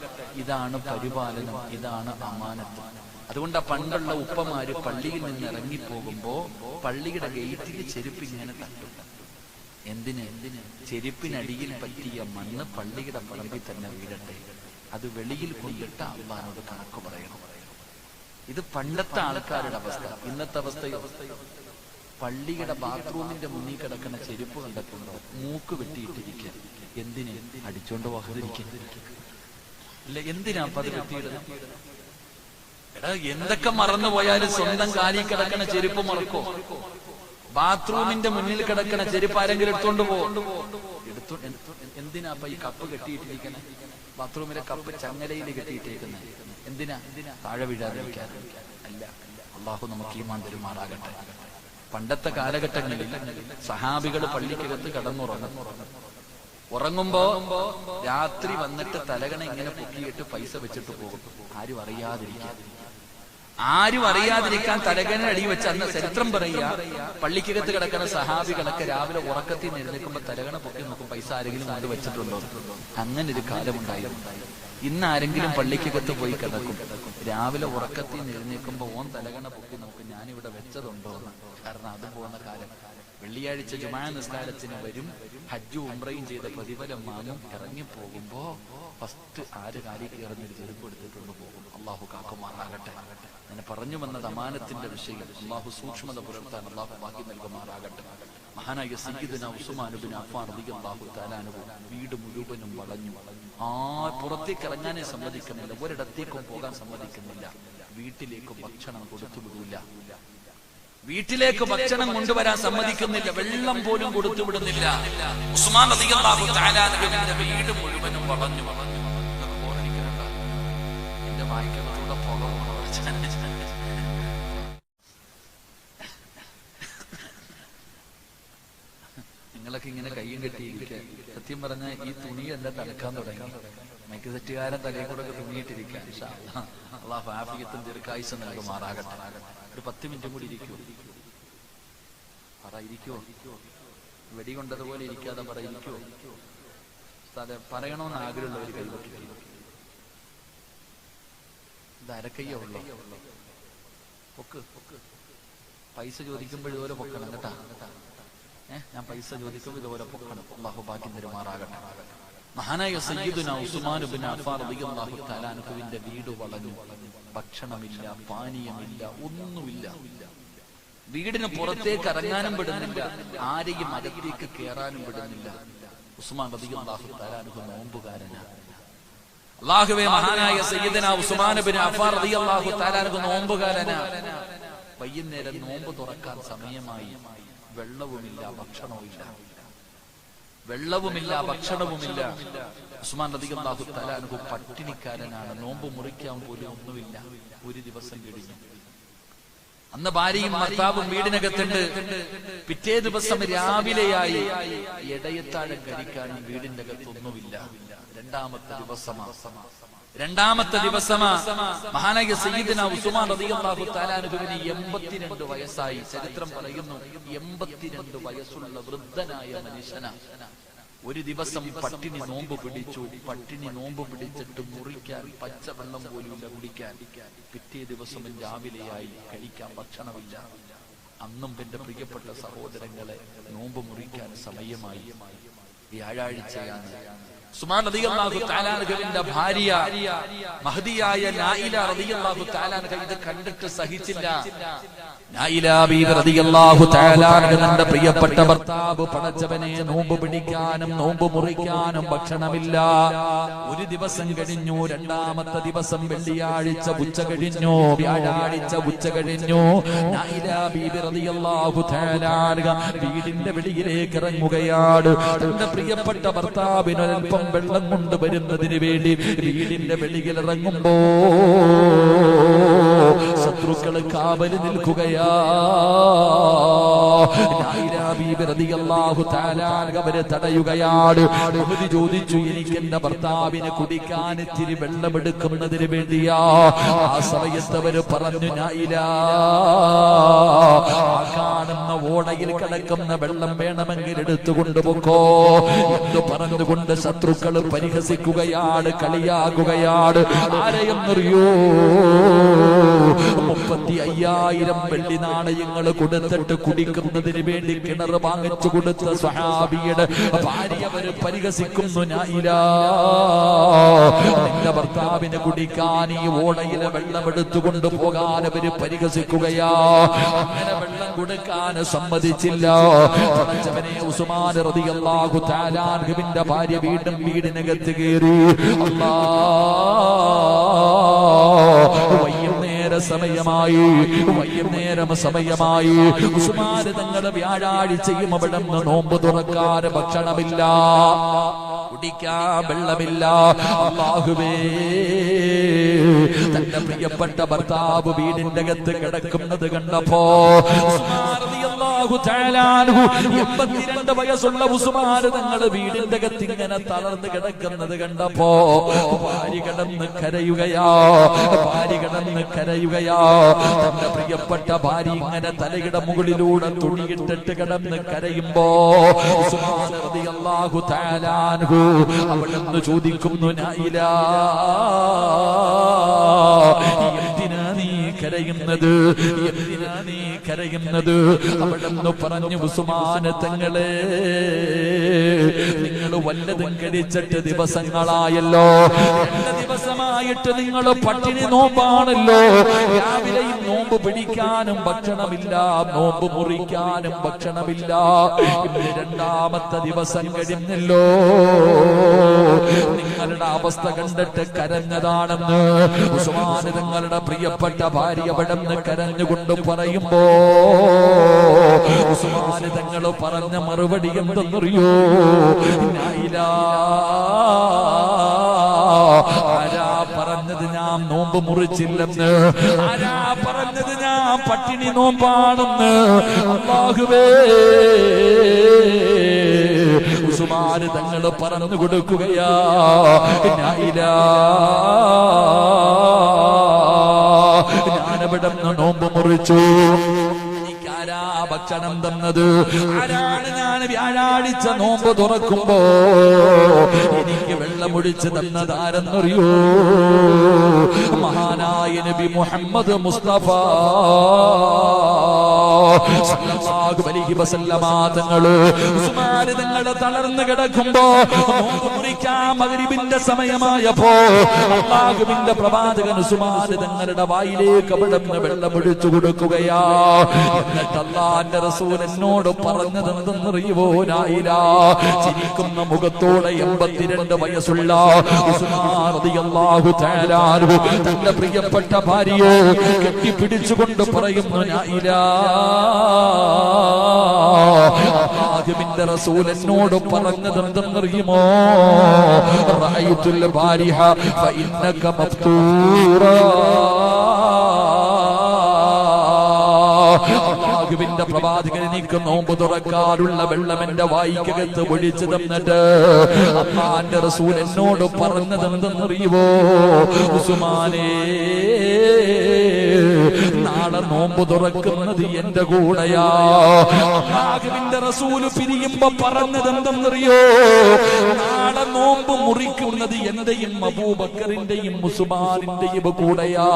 ഇതാണ് പരിപാലനം, ഇതാണ് അമാനത്ത്. അതുകൊണ്ട് പണ്ടുള്ള ഉപ്പമാര് പള്ളിയിൽ നിന്ന് ഇറങ്ങിപ്പോകുമ്പോ പള്ളിയുടെ ഗേറ്റിൽ ചെരുപ്പ് ഇങ്ങനെ തട്ടും. എന്തിന്? ചെരുപ്പിനടിയിൽ പറ്റിയ മണ്ണ് പള്ളിയുടെ പറമ്പിൽ തന്നെ വീഴട്ടെ, അത് വെളിയിൽ കൊണ്ടിട്ട് അള്ളാഹുവിനോട് കണക്ക് പറയണം. ഇത് പണ്ടത്തെ ആൾക്കാരുടെ അവസ്ഥ. ഇന്നത്തെ അവസ്ഥയോ? പള്ളിയുടെ ബാത്റൂമിന്റെ മുന്നിൽ കിടക്കുന്ന ചെരുപ്പ് കണ്ടിട്ടുണ്ടോ? മൂക്ക് വെട്ടിയിട്ടിരിക്കുക. എന്തിന്? അടിച്ചോണ്ട് പോകാതിരിക്കുക. ഇല്ല, എന്തിനാ അത് വെട്ടിയിടുന്നത്? എടാ, എന്തൊക്കെ മറന്നുപോയാലും സ്വന്തം കാലിൽ കിടക്കുന്ന ചെരുപ്പ് മറക്കോ? ബാത്റൂമിന്റെ മുന്നിൽ കിടക്കുന്ന ചെരുപ്പ് ആരെങ്കിലും എടുത്തോണ്ട് പോകും? എന്തിനാ അപ്പൊ ഈ കപ്പ് കെട്ടിയിട്ടിരിക്കണേ? ബാത്റൂമിലെ കപ്പ് ചങ്ങലയിൽ കെട്ടിയിട്ടിരിക്കുന്നത് എന്തിനാ? താഴെ വീഴാതിരിക്കാൻ അല്ല. അള്ളാഹു നമുക്ക് ഈമാൻ തരുമാറാകട്ടെ. പണ്ടത്തെ കാലഘട്ടങ്ങളിൽ സഹാബികൾ പള്ളിക്കകത്ത് ഉറങ്ങുമ്പോ രാത്രി വന്നിട്ട് തലകണ ഇങ്ങനെ പൊക്കിയിട്ട് പൈസ വെച്ചിട്ട് പോകും. ആരും അറിയാതിരിക്കാൻ തലകണ അടി വെച്ച് അന്ന് ചരിത്രം പറയുക, പള്ളിക്കകത്ത് കിടക്കുന്ന സഹാബികളൊക്കെ രാവിലെ ഉറക്കത്തിൽ നിന്ന് എഴുന്നേൽക്കുമ്പോ തലകണ പൊക്കി നോക്കും, പൈസ ആരെങ്കിലും അത് വെച്ചിട്ടുണ്ടോ. അങ്ങനെ ഒരു കാലമുണ്ടായിരുന്നു. ഇന്ന് ആരെങ്കിലും പള്ളിക്കകത്ത് പോയി കിടക്കും, രാവിലെ ഉറക്കത്തിൽ നിന്ന് എഴുന്നേൽക്കുമ്പോ ഓൻ തലകണ പൊക്കി നോക്കും, ഞാനിവിടെ വെച്ചതുണ്ടോ എന്ന്. കാരണം അത് പോകുന്ന കാലം. വെള്ളിയാഴ്ച ജുമാ നിസ്കാരത്തിന് വരും, ഹജ്ജും ഉംറയും ചെയ്ത പ്രതിഫലം വാങ്ങും. ഇറങ്ങിപ്പോകുമ്പോ ഫസ്റ്റ് ആര് കാലിൽ കയറുന്നൊരു ചെരുപ്പ് എടുത്തിട്ടുണ്ട് പോകും. അള്ളാഹു കാക്കുമാറാകട്ടെ. ഞാൻ പറഞ്ഞു വന്നത് അമാനത്തിന്റെ വിഷയം. അള്ളാഹു സൂക്ഷ്മത പുലർത്താൻ അള്ളാഹു ഭാഗ്യം നൽകുമാറാകട്ടെ. മഹാനായ സയ്യിദുനാ ഉസ്മാൻ ഇബ്നു അഫ്ഫാൻ റളിയല്ലാഹു തആല അൻഹു വീട് മുഴുവനും വളഞ്ഞു. പുറത്തേക്ക് ഇറങ്ങാനേ സമ്മതിക്കുന്നില്ല, ഒരിടത്തേക്കും പോകാൻ സമ്മതിക്കുന്നില്ല. വീട്ടിലേക്ക് ഭക്ഷണം കൊടുത്തുവിടൂല, വീട്ടിലേക്ക് ഭക്ഷണം കൊണ്ടുവരാൻ സമ്മതിക്കുന്നില്ല, വെള്ളം പോലും കൊടുത്തു വിടുന്നില്ല. ഉസ്മാൻ റളിയല്ലാഹു തആല അൻഹുവിന്റെ വീട് മുഴുവനും വളഞ്ഞു. എന്റെ വായിക്കകത്തൂടെ പോകാൻ നിങ്ങളൊക്കെ ഇങ്ങനെ കയ്യും കെട്ടിയിരിക്കുക. സത്യം പറഞ്ഞാൽ ഈ തുണി എല്ലാം തലക്കാൻ തുടങ്ങി. മൈക്ക് സെറ്റുകാരൻ തലയിൽ കൂടെ തുണിയിട്ടിരിക്കുക. അള്ളാഹു ആഫിയത്തും ദീർഘായുസ്സും നൽകുമാറാകട്ടെ. ഒരു 10 മിനിറ്റും കൂടി ഇരിക്കുവോ? ഇരിക്കുവോ? വെടി കൊണ്ടതുപോലെ ഇരിക്കാതെ ഇരിക്കുവോ? പറയണമെന്ന് ആഗ്രഹമുള്ളവർ കൈവക്കി. ഇത് അരക്കയ്യോ ഉള്ളോ? പൊക്ക്. പൈസ ചോദിക്കുമ്പോൾ ഇതുപോലെ പൊക്കണം കേട്ടാ. ഞാൻ പൈസ ചോദിക്കുമ്പോൾ ഇതുപോലെ പൊക്കണം. അല്ലാഹു ഭാഗ്യം തരുമാറാകട്ടെ. മഹാനായ സയ്യിദുനാ ഉസ്മാൻ ഇബ്നു അഫ്ഫാൻ റളിയല്ലാഹു തആല അൻഹുവിന്റെ വീട് വളഞ്ഞു. ഭക്ഷണമില്ല, പാനീയമില്ല, ഒന്നുമില്ല. വീടിന് പുറത്തേക്ക് ഇറങ്ങാനും വിടുന്നില്ല, ആരെയും അകത്തേക്ക് കയറാനും വിടുന്നില്ല. ഉസ്മാൻ റളിയല്ലാഹു തആല അൻഹു നോമ്പുകാരനാണ്. അല്ലാഹുവേ, മഹാനായ സയ്യിദുനാ ഉസ്മാൻ ഇബ്നു അഫ്ഫാൻ റളിയല്ലാഹു തആല അൻഹു നോമ്പുകാരനാണ്. വൈകുന്നേരം നോമ്പ് തുറക്കാൻ സമയമായി. വെള്ളവുമില്ല, ഭക്ഷണവുമില്ല. ഉസ്മാൻ റളിയല്ലാഹു തആല അൻഹു പട്ടിണിക്കാരനാണ്. നോമ്പ് മുറിക്കാൻ പോലും ഒന്നുമില്ല. ഒരു ദിവസം കഴിഞ്ഞു. അന്ന് ഭാര്യയും ഭർത്താവും വീടിനകത്തുണ്ട്. പിറ്റേ ദിവസം രാവിലെയായി. ഇടയത്താഴം കഴിക്കാനും വീടിന്റെ അകത്തൊന്നുമില്ല. രണ്ടാമത്തെ ദിവസമാ മഹാനായ സയ്യിദുനാ ഉസ്മാൻ റളിയല്ലാഹു തആല അൻഹുവിന് 82 വയസ്സായി. ചരിത്രം പറയുന്നു 82 വയസ്സുള്ള വൃദ്ധനായ മനുഷ്യനാണ്. ഒരു ദിവസം പട്ടിണി നോമ്പ് പിടിച്ചിട്ട് മുറിക്കാൻ പച്ചവെള്ളം പോലും കുടിക്കാൻ. പിറ്റേ ദിവസം രാവിലെയായി. കഴിക്കാൻ ഭക്ഷണമില്ല. അന്നും എന്റെ പ്രിയപ്പെട്ട സഹോദരങ്ങളെ, നോമ്പ് മുറിക്കാൻ സമയമായി. വ്യാഴാഴ്ചയാണ്. ഉസ്മാൻ റളിയല്ലാഹു തആല അൻഹുവിന്റെ ഭാര്യ മഹ്ദിയായ നായില റളിയല്ലാഹു തആല അൻഹ ഇത് കണ്ടിട്ട് സഹിച്ചില്ല. നായില ബീവി റളിയല്ലാഹു തആല അൻഹ തന്റെ പ്രിയപ്പെട്ട ഭർത്താവ് പടച്ചവനെ നോമ്പ് പിടിക്കാനും നോമ്പ് മുറിക്കാനും ഭക്ഷണമില്ല. ഒരു ദിവസം കഴിഞ്ഞു. രണ്ടാമത്തെ ദിവസം വെള്ളിയാഴ്ച ഉച്ച കഴിഞ്ഞു. വ്യാഴാഴ്ച ഉച്ച കഴിഞ്ഞു. നായില ബീവി റളിയല്ലാഹു തആല അൻഹ വീടിന്റെ വെളിയിലേക്ക് ഇറങ്ങുകയാണ്. തന്റെ പ്രിയപ്പെട്ട ഭർത്താവിന് അല്പം വെള്ളം കൊണ്ടുവരുന്നതിന് വേണ്ടി വീടിന്റെ വെളിയിൽ ഇറങ്ങുമ്പോ ശത്രുക്കൾ കാവല് നിൽക്കുകയാ. അവരെ തടയുകയാണ്. ചോദിച്ചു, എനിക്ക് എന്റെ ഭർത്താവിനെ കുടിക്കാൻ ഇത്തിരി വെള്ളമെടുക്കുന്നതിന് വേണ്ടിയാ. ആ സമയത്ത് അവര് പറഞ്ഞു, നായില, കാണുന്ന ഓടയിൽ കിടക്കുന്ന വെള്ളം വേണമെങ്കിൽ എടുത്തു കൊണ്ടുപോക്കോ എന്ന് പറഞ്ഞുകൊണ്ട് ശത്രുക്കൾ പരിഹസിക്കുകയാണ്, കളിയാകുകയാണ്. ആരെയെന്നറിയോ? 35,000 വെള്ളി നാണയങ്ങൾ കൊടുത്തിട്ട് കുടിക്കുന്നതിന് വേണ്ടി കിണർ വാങ്ങിച്ചു കൊടുത്ത സ്വഹാബിയുടെ ഭാര്യ അവര് പരിഹസിക്കുന്നു. നിന്റെ ഭർത്താവിന് കുടിക്കാൻ ഈ ഓടയിലെ വെള്ളം എടുത്തുകൊണ്ട് പോകാൻ അവര് പരിഹസിക്കുകയാ. അങ്ങനെ വെള്ളം കൊടുക്കാൻ സമ്മതിച്ചില്ല. ഉസ്മാൻ റളിയല്ലാഹു തആല അൻഹുവിന്റെ ഭാര്യ വീണ്ടും വീടിനകത്ത് കയറി. വൈകുന്നേരം സമയമായി ഉസ്മാൻ തങ്ങളുടെ വ്യാഴാഴ്ചയും അവിടെ നിന്ന് നോമ്പ് തുറക്കാൻ ഭക്ഷണമില്ല, കുടിക്കാൻ വെള്ളമില്ല. അല്ലാഹുവേ, തന്റെ പ്രിയപ്പെട്ട ഭർത്താവ് വീടിന്റെ അകത്ത് കിടക്കുന്നത് കണ്ടപ്പോ 82 വയസ്സുള്ള ഉസ്മാൻ തങ്ങളുടെ വീടിന്റെ അകത്ത് ഇങ്ങനെ തളർന്ന് കിടക്കുന്നത് കണ്ടപ്പോ ഭാര്യ കിടന്ന് കരയുകയാ. തന്റെ പ്രിയപ്പെട്ട ഭാര്യ ഇങ്ങനെ തലയുടെ മുകളിലൂടെ തുണിയിട്ടിട്ട് കിടന്ന് കരയുമ്പോ ഉസ്മാൻ റളിയല്ലാഹു തആല അൻഹു അവിടുന്ന് ചോദിക്കുന്നു, നായിലാ, എന്തിനാ നീ കരയുന്നത്? അവിടുന്ന് പറഞ്ഞു, ഉസ്മാൻ തങ്ങളെ, നിങ്ങൾ വല്ലതും കഴിച്ചിട്ട് ദിവസങ്ങളായല്ലോ, 2 ദിവസമായിട്ട് നിങ്ങൾ പട്ടിണി നോമ്പാണല്ലോ. രാവിലെയും നോമ്പ് പിടിക്കാനും ഭക്ഷണമില്ല, നോമ്പ് മുറിക്കാനും ഭക്ഷണമില്ല. ഇന്ന് 2ാമത്തെ ദിവസം കഴിഞ്ഞല്ലോ. നിങ്ങളുടെ അവസ്ഥ കണ്ടിട്ട് കരഞ്ഞതാണെന്ന് ഉസ്മാൻ തങ്ങളുടെ പ്രിയപ്പെട്ട ഭാര്യ അവിടുന്ന് കരഞ്ഞുകൊണ്ട് പറയുമ്പോ ഉസ്മാൻ തങ്ങൾ പറഞ്ഞ മറുപടി എന്തെന്നറിയോ? ആരാ പറഞ്ഞത് ഞാൻ നോമ്പ് മുറിച്ചില്ലെന്ന്? ആരാ പറഞ്ഞത് ഞാൻ പട്ടിണി നോമ്പാണെന്ന്? അല്ലാഹുവേ, ഉസ്മാൻ തങ്ങൾ പറഞ്ഞു കൊടുക്കുകയാ, ഞാനവിടെ നോമ്പ് മുറിച്ചു. എനിക്കാരാ ഭക്ഷണം തന്നത്? ആരാണ് ഞാൻ വ്യാഴാഴ്ച നോമ്പ് തുറക്കുമ്പോ എനിക്ക് വെള്ളമൊഴിച്ച് തന്നതാരെന്നറിയോ? മഹാനായ നബി മുഹമ്മദ് മുസ്തഫ സല്ലല്ലാഹു അലൈഹി വസല്ലമ തങ്ങള് ഉസ്മാൻ തങ്ങളെ തളർന്നു കിടക്കുമ്പോ നോമ്പ് മുറിക്കാൻ മഗ്രിബിന്റെ സമയമായപ്പോ അല്ലാഹുവിന്റെ പ്രവാചകൻ ഉസ്മാൻ തങ്ങളുടെ വായിലേക്ക് അവിടുന്ന് വെള്ളമൊഴിച്ചു കൊടുക്കുകയാ. എന്നിട്ട് അല്ലാഹുവിന്റെ റസൂൽ എന്നോട് പറഞ്ഞത് എന്തെന്നറിയുവോ? നായിലാ, ചിരിക്കുന്ന മുഖത്തോടെ 82 വയസ്സുള്ള ഉസ്മാൻ റളിയല്ലാഹു തആല അൻഹു തന്റെ പ്രിയപ്പെട്ട ഭാര്യയെ കെട്ടിപ്പിടിച്ചുകൊണ്ട് പറയുന്നു, നായിലാ, അല്ലാഹുവിന്റെ റസൂൽ എന്നോട് പറഞ്ഞത് എന്തെന്നറിയുമോ? റഅയ്തുൽ ബാരിഹ ഫഇന്നക മഫ്തൂറാ. അല്ലാഹുവിന്റെ പ്രവാചകൻ എനിക്ക് നോമ്പ് തുറക്കാനുള്ള വെള്ളം എന്റെ വായിക്കകത്ത് ഒഴിച്ചു തന്നിട്ട് അല്ലാഹുവിന്റെ റസൂൽ എന്നോട് പറഞ്ഞത് എന്തെന്നറിയുമോ? ഉസ്മാനേ, നാളെ നോമ്പ് തുറക്കുന്നത് എന്റെ കൂടെയാ. അല്ലാഹുവിന്റെ റസൂൽ പിരിയുമ്പോ പറഞ്ഞത് എന്തെന്നറിയോ? നാളെ നോമ്പ് മുറിക്കുന്നത് എന്റെയും അബൂബക്കറിന്റെയും ഉസ്മാനിന്റെയും കൂടെയാ.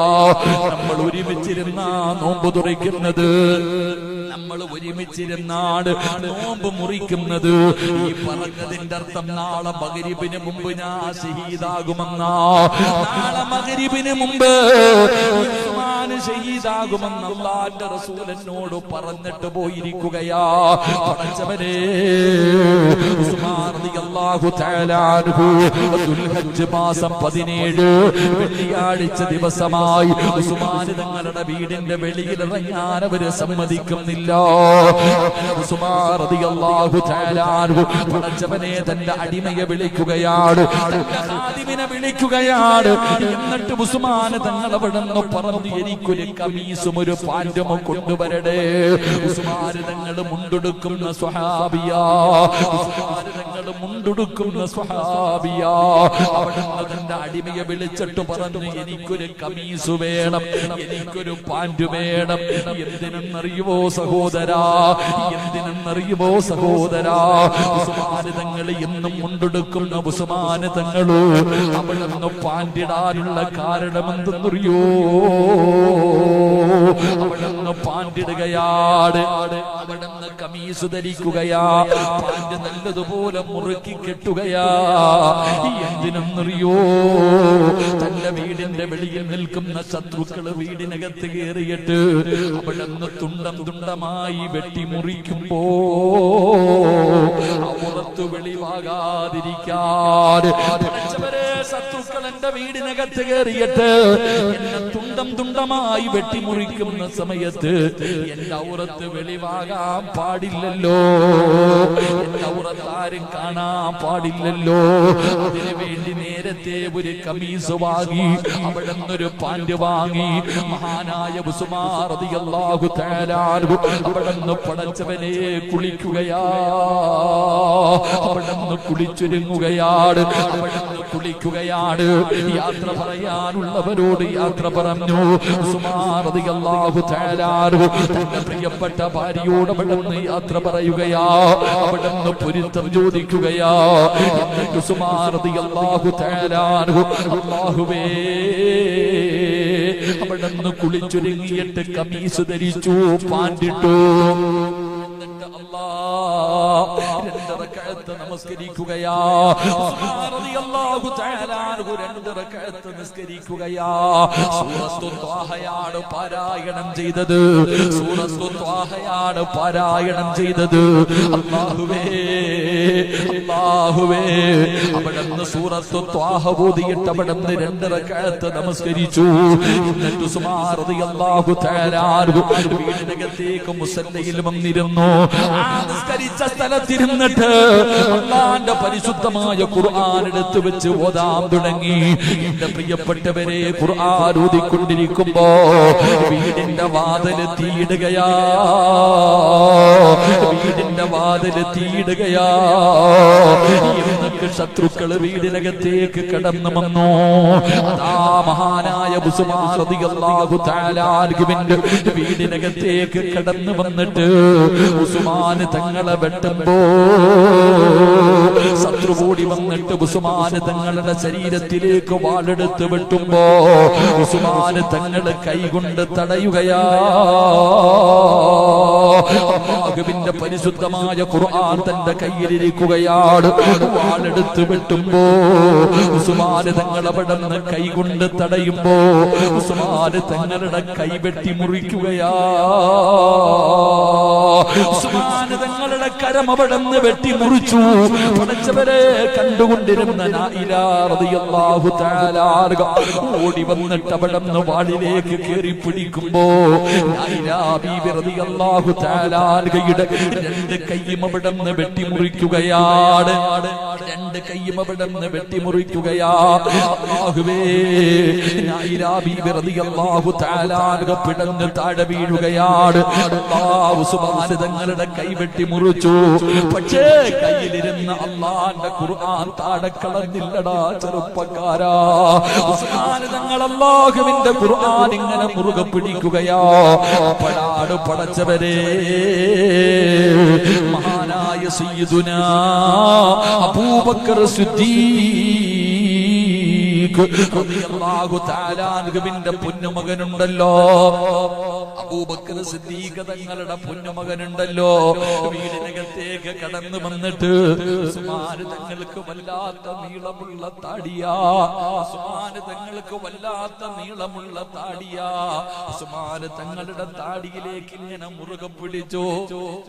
നമ്മൾ ഒരുമിച്ചിരുന്ന നോമ്പ് തുറക്കുന്നത്, നമ്മൾ ഒരുമിച്ചിരുന്നാണ് നോമ്പ് മുറിക്കുന്നത്. ഈ പറഞ്ഞതിന്റെ അർത്ഥം നാളെ മഗ്രിബിന് മുമ്പ് ഞാൻ ഷഹീദാകുമെന്നാ. നാളെ മഗ്രിബിന് മുമ്പ് ഉസ്മാൻ ഷഹീദാകുമെന്ന് അല്ലാഹുവിന്റെ റസൂൽ എന്നോട് പറഞ്ഞിട്ട് പോയിരിക്കുകയാ. പടച്ചവനെ, ഉസ്മാൻ റളിയല്ലാഹു തആല അൻഹു ദുൽഹജ്ജ് മാസം 17 വെള്ളിയാഴ്ച ദിവസമായി ഉസ്മാൻ തങ്ങളുടെ വീടിന്റെ വെളിയിൽ ഇറങ്ങാൻ അവര് സമ്മതിക്കുന്നില്ല. ഉസ്മാൻ റളിയല്ലാഹു തആല അൻഹു പടച്ചവനെ തന്റെ അടിമയെ വിളിക്കുകയാണ്, ഖാദിമിനെ വിളിക്കുകയാണ്. എന്നിട്ട് ഉസ്മാൻ തങ്ങൾ അവിടുന്ന് പറഞ്ഞു, എനിക്കൊരു കമീസും ഒരു പാന്റും കൊണ്ടുവരടേ. ഉസ്മാൻ തങ്ങൾ മുണ്ടെടുക്കുന്ന സ്വഹാബിയാ. ഉസ്മാൻ തങ്ങൾ മുണ്ടുടുക്കുന്ന സ്വഹാബിയ. അവിടുന്ന് തന്റെ അടിമയെ വിളിച്ചിട്ട് പറഞ്ഞു, എനിക്കൊരു കമീസ് വേണം, എനിക്കൊരു പാന്റ് വേണം. എന്തിനെന്നറിയുമോ സഹോദരാ, എന്തിനെന്നറിയുമോ സഹോദരാ, ഉസ്മാന് തങ്ങൾ എന്നും മുണ്ടെടുക്കുന്ന ഉസ്മാന് തങ്ങള് അവിടുന്ന് പാൻറിടാനുള്ള കാരണം എന്തെന്നറിയോ? അവിടുന്ന് പാൻറിടുകയാണ്, അവിടുന്ന് കമീസ് ധരിക്കുകയാ, പാൻറ് നല്ലതുപോലെ മുറുക്കി കെട്ടുകയാ. എന്തിനെന്നറിയോ? തന്റെ വീടിന്റെ വെളിയിൽ നിൽക്കുന്ന ശത്രുക്കള് വീടിനകത്ത് കയറിയിട്ട് അവിടുന്ന് തുണ്ടം തുണ്ടമായി വെട്ടിമുറിക്കുമ്പോ പുറത്തു വെളിവാകാതിരിക്കാൻ ശത്രുക്കൾ എന്റെ വീടിനകത്ത് കയറിയിട്ട് എന്നെ തുണ്ടം തുണ്ടമായി വെട്ടിമുറിക്കുന്ന സമയത്ത് എന്റെ ഔറത്ത് വെളിവാകാൻ പാടില്ലല്ലോ, എന്റെ ഔറത്ത് ആരും കാണാൻ പാടില്ലല്ലോ. അതിനു വേണ്ടി നേരത്തെ ഒരു കമീസ് വാങ്ങി, അവിടെ നിന്നൊരു പാന്റ് വാങ്ങി. മഹാനായ ഉസ്മാൻ റളിയല്ലാഹു തആല അൻഹു അവിടെ നിന്ന് പടച്ചവനെ കുളിക്കുകയാ, അവിടെ നിന്ന് കുളിച്ചൊരുങ്ങുകയാണ്, അവിടെ നിന്ന് കുളിക്കുകയാണ്. യാത്ര പറയാനുള്ളവരോട് യാത്ര പറഞ്ഞു. ഉസ്മാൻ റളിയല്ലാഹു തആല അൻഹു തന്റെ പ്രിയപ്പെട്ട ഭാര്യയോട് അവിടെ നിന്ന് യാത്ര പറയുകയാ, അവിടെ നിന്ന് പൊരുത്തം ചോദിക്കുകയാ. എന്നിട്ട് ഉസ്മാൻ റളിയല്ലാഹു തആല അൻഹു അല്ലാഹുവേ അവിടെ നിന്ന് കുളിച്ചൊരുങ്ങിയിട്ട് കമീസ് ധരിച്ചു, പാൻറിട്ടു. രണ്ട് റക്അത്ത് നമസ്കരിക്കുകയാ. ഉസ്മാൻ റളിയല്ലാഹു തആല അൻഹു രണ്ട് റക്അത്ത് നിസ്കരിക്കുകയാ. സൂറത്തു ത്വാഹയാണ് പാരായണം ചെയ്തത്, സൂറത്തു ത്വാഹയാണ് പാരായണം ചെയ്തത്. അല്ലാഹുവേ അല്ലാഹുവേ അവിടുന്ന് സൂറത്തു ത്വാഹ ഓതിയിട്ട് അവിടുന്ന് രണ്ട് റക്അത്ത് നമസ്കരിച്ചു. എന്നിട്ട് ഉസ്മാൻ റളിയല്ലാഹു തആല അൻഹു വീടിനകത്തേക്ക് മുസല്ലയിൽ വന്നിരുന്നു. നിസ്കരിച്ച സ്ഥലത്തിരുന്നിട്ട് അല്ലാഹുവിന്റെ പരിശുദ്ധമായ ഖുർആൻ എടുത്തു വെച്ച് ഓതാൻ തുടങ്ങി. എന്റെ പ്രിയപ്പെട്ടവരെ, ഖുർആൻ ഓതിക്കൊണ്ടിരിക്കുമ്പോ വീടിന്റെ വാതില് തീയിടുകയാ, വീടിന്റെ വാതില് തീയിടുകയാ. എന്നൊക്കെ ശത്രുക്കള് വീടിനകത്തേക്ക് കടന്നു വന്നു. അതാ മഹാനായ ഉസ്മാൻ റളിയല്ലാഹു തആല അൻഹുവിന്റെ വീടിനകത്തേക്ക് കടന്നു വന്നിട്ട് ഉസ്മാന് തങ്ങളെ വെട്ടുമ്പോ ശത്രു കൂടി വന്നിട്ട് ഉസ്മാന് തങ്ങളുടെ ശരീരത്തിലേക്ക് വാളെടുത്ത് വെട്ടുമ്പോ ഉസ്മാന് തങ്ങള് കൈകൊണ്ട് തടയുകയാ. അല്ലാഹുവിന്റെ പരിശുദ്ധമായ ഖുർആൻ തന്റെ കയ്യിലിരിക്കുകയാണ്. വാളെടുത്ത് വെട്ടുമ്പോ ഉസ്മാന് തങ്ങൾ അവിടെ നിന്ന് കൈകൊണ്ട് തടയുമ്പോ ഉസ്മാന് തങ്ങളുടെ കൈ വെട്ടി മുറിക്കുകയാ. ഉസ്മാന് തങ്ങളുടെ കരം അവിടെ നിന്ന് വെട്ടി മുറിച്ചു. പടച്ചവരെ കണ്ടുകൊണ്ടിരുന്ന നായില റളിയല്ലാഹു തആല ഓടി വന്നിട്ട് അവിടെ നിന്ന് വാളിലേക്ക് കയറി പിടിക്കുമ്പോ നായില ബീബി റളിയല്ലാഹു തആല യുടെ രണ്ട് കൈയും അവിടെ നിന്ന് വെട്ടി മുറിക്കുകയാണ്, രണ്ട് കൈയും അവിടെ നിന്ന് വെട്ടി മുറിക്കുകയാ. അല്ലാഹുവേ, നായില ബീബി റളിയല്ലാഹു തആല പിടഞ്ഞ് താഴെ വീഴുകയാണ്. ഉസ്മാൻ തങ്ങളുടെ കൈ വെട്ടി മുറിച്ചു. പക്ഷേ കയ്യിലിരുന്ന അല്ലാഹുവിന്റെ ഖുർആൻ താഴെ കളഞ്ഞില്ലടാ ചെറുപ്പക്കാരാ. ഉസ്മാൻ തങ്ങൾ അല്ലാഹുവിന്റെ ഖുർആൻ ഇങ്ങനെ മുറുകെ പിടിക്കുകയാ. അപ്പോഴാണ് പടച്ചവരെ മഹാനായ സയ്യിദുനാ അബൂബക്കർ സിദ്ദീഖ് റളിയല്ലാഹു തആല അൻഹുവിന്റെ പൊന്നുമകനുണ്ടല്ലോ, അബൂബക്കർ സിദ്ദീഖ് തങ്ങളുടെ പൊന്നുമകനുണ്ടല്ലോ, വീടിനകത്തേക്ക് കടന്നു വന്നിട്ട് ഉസ്മാൻ തങ്ങൾക്ക് വല്ലാത്ത നീളമുള്ള താടിയാ, ഉസ്മാൻ തങ്ങൾക്ക് വല്ലാത്ത നീളമുള്ള താടിയാ. ഉസ്മാൻ തങ്ങളുടെ താടിയിലേക്ക് ഇങ്ങനെ മുറുകെ പിടിച്ചു.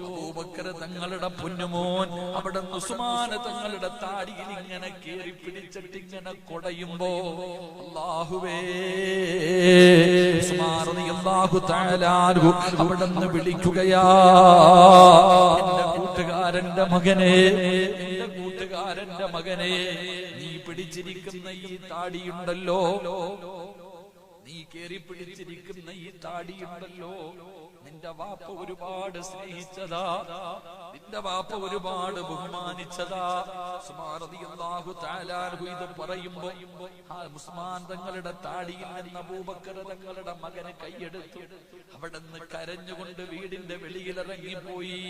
അബൂബക്കർ തങ്ങളുടെ പൊന്നുമോൻ അവിടെ ഉസ്മാൻ തങ്ങളുടെ താടിയിൽ ഇങ്ങനെ കേറി പിടിച്ചിട്ട് ഇങ്ങനെ കൊടയുമ്പോ അല്ലാഹുവേ, ഉസ്മാൻ റളിയല്ലാഹു തആല അൻഹു അവിടെ നിന്ന് വിളിക്കുകയാ, എന്റെ കൂട്ടുകാരന്റെ മകനെ, എന്റെ കൂട്ടുകാരന്റെ മകനെ, നീ പിടിച്ചിരിക്കുന്ന ഈ താടിയുണ്ടല്ലോ, നീ കേറി പിടിച്ചിരിക്കുന്ന ഈ താടിയുണ്ടല്ലോ, നിന്റെ വാപ്പ ഒരുപാട് സ്നേഹിച്ചതാ. നിന്റെ വാപ്പ ഒരുപാട് ബഹുമാനിച്ചതാ. ഉസ്മാൻ റളിയല്ലാഹു തആല അൻഹു ഇത് പറയുമ്പോ ഉസ്മാൻ തങ്ങളുടെ താടിയിൽ നിന്ന് അബൂബക്കർ തങ്ങളുടെ മകനെ കൈയെടുത്തു. അവിടുന്ന് കരഞ്ഞുകൊണ്ട് വീടിന്റെ വെളിയിലിറങ്ങിപ്പോയി.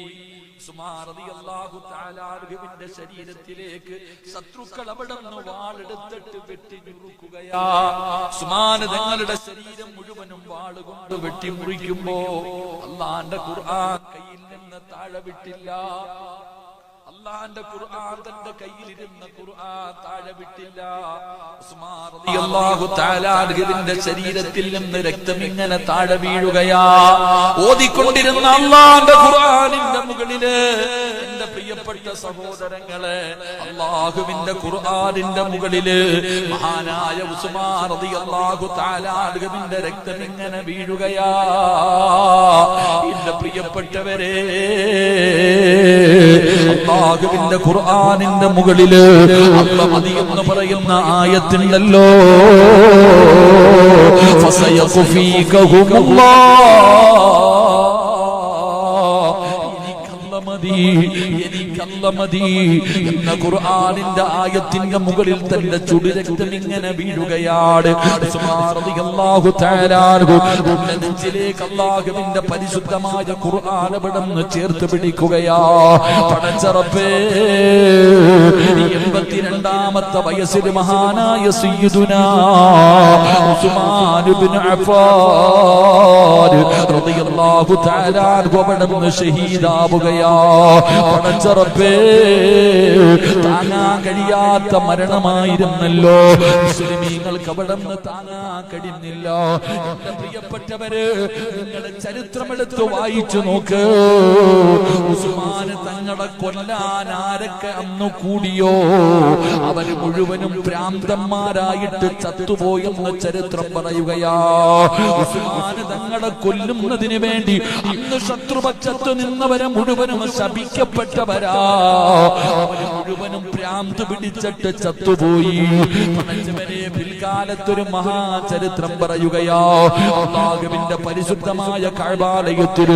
ഉസ്മാൻ റളിയല്ലാഹു തആല അൻഹുവിന്റെ ശരീരത്തിലേക്ക് ശത്രുക്കൾ അവിടുന്ന് വാളെടുത്തിട്ട് വെട്ടി ഞുറുക്കുകയാ. ഉസ്മാൻ തങ്ങളുടെ ശരീരം മുഴുവനും വാളുകൊണ്ട് വെട്ടി മുറിക്കുമ്പോ അല്ലാഹുവിന്റെ ഖുർആൻ കയ്യിൽ നിന്ന് താഴെ വിട്ടില്ല. അല്ലാഹുവിന്റെ ഖുർആൻ തന്റെ കയ്യിലിരുന്ന ഖുർആൻ താഴെ വിട്ടില്ല. ഉസ്മാൻ റളിയല്ലാഹു തആല അൻഹുവിന്റെ ശരീരത്തിൽ നിന്ന് രക്തം ഇങ്ങനെ താഴെ വീഴുകയാ. ഓതിക്കൊണ്ടിരുന്ന അല്ലാഹുവിന്റെ ഖുർആനിന്റെ മുകളില് എന്റെ പ്രിയപ്പെട്ട സഹോദരങ്ങളെ, അല്ലാഹുവിന്റെ ഖുർആനിന്റെ മുകളില് മഹാനായ ഉസ്മാൻ റളിയല്ലാഹു തആല അൻഹുവിന്റെ രക്തം ഇങ്ങനെ വീഴുകയാ. എന്റെ പ്രിയപ്പെട്ടവരെ, അല്ലാഹുവിന്റെ ഖുർആനിന്റെ മുകളില് അല്ലാഹ് മദി എന്ന് പറയുന്ന ആയത്തുണ്ടല്ലോ, എനിക്കല്ല മതി എന്ന ഖുർആനിന്റെ ആയത്തിന്റെ മുകളിൽ തന്റെ ചുടുരക്തം ഇങ്ങനെ വീഴുകയാണ്. ഉസ്മാൻ റളിയല്ലാഹു തആല അൻഹു തന്റെ നെഞ്ചിലേക്ക് അല്ലാഹുവിന്റെ പരിശുദ്ധമായ ഖുർആൻ അവിടുന്ന് ചേർത്ത് പിടിക്കുകയാ. പടച്ച റബ്ബേ, 82ാമത്തെ വയസ്സിൽ മഹാനായ സയ്യിദുനാ ഉസ്മാൻ ഇബ്നു അഫ്ഫാൻ റളിയല്ലാഹു തആല അൻഹു അവിടുന്ന് ഷഹീദാവുകയാ. പടച്ച റബ്ബേ, താങ്ങാൻ കഴിയാത്ത മരണമായിരുന്നല്ലോ. മുസ്ലിമീങ്ങൾക്ക് അവിടുന്ന് താങ്ങാൻ കഴിയുന്നില്ല. എന്റെ പ്രിയപ്പെട്ടവര്, നിങ്ങളുടെ ചരിത്രമെടുത്ത് വായിച്ചു നോക്ക്. ഉസ്മാന് തങ്ങളെ കൊല്ലാൻ ആരൊക്കെ അന്ന് കൂടിയോ അവര് മുഴുവനും ഭ്രാന്തന്മാരായിട്ട് ചത്തുപോയെന്ന് ചരിത്രം പറയുകയാ. ഉസ്മാന് തങ്ങളെ കൊല്ലുന്നതിന് വേണ്ടി അന്ന് ശത്രുപക്ഷത്ത് നിന്നവരെ മുഴുവനും ശപിക്കപ്പെട്ടവരാ. അവര് മുഴുവനും ഭ്രാന്ത് പിടിച്ചിട്ട് ചത്തുപോയി. പിൽക്കാലത്തൊരു മഹാചരിത്രം പറയുകയാ. അല്ലാഹുവിന്റെ പരിശുദ്ധമായ കഅബാലയത്തിൽ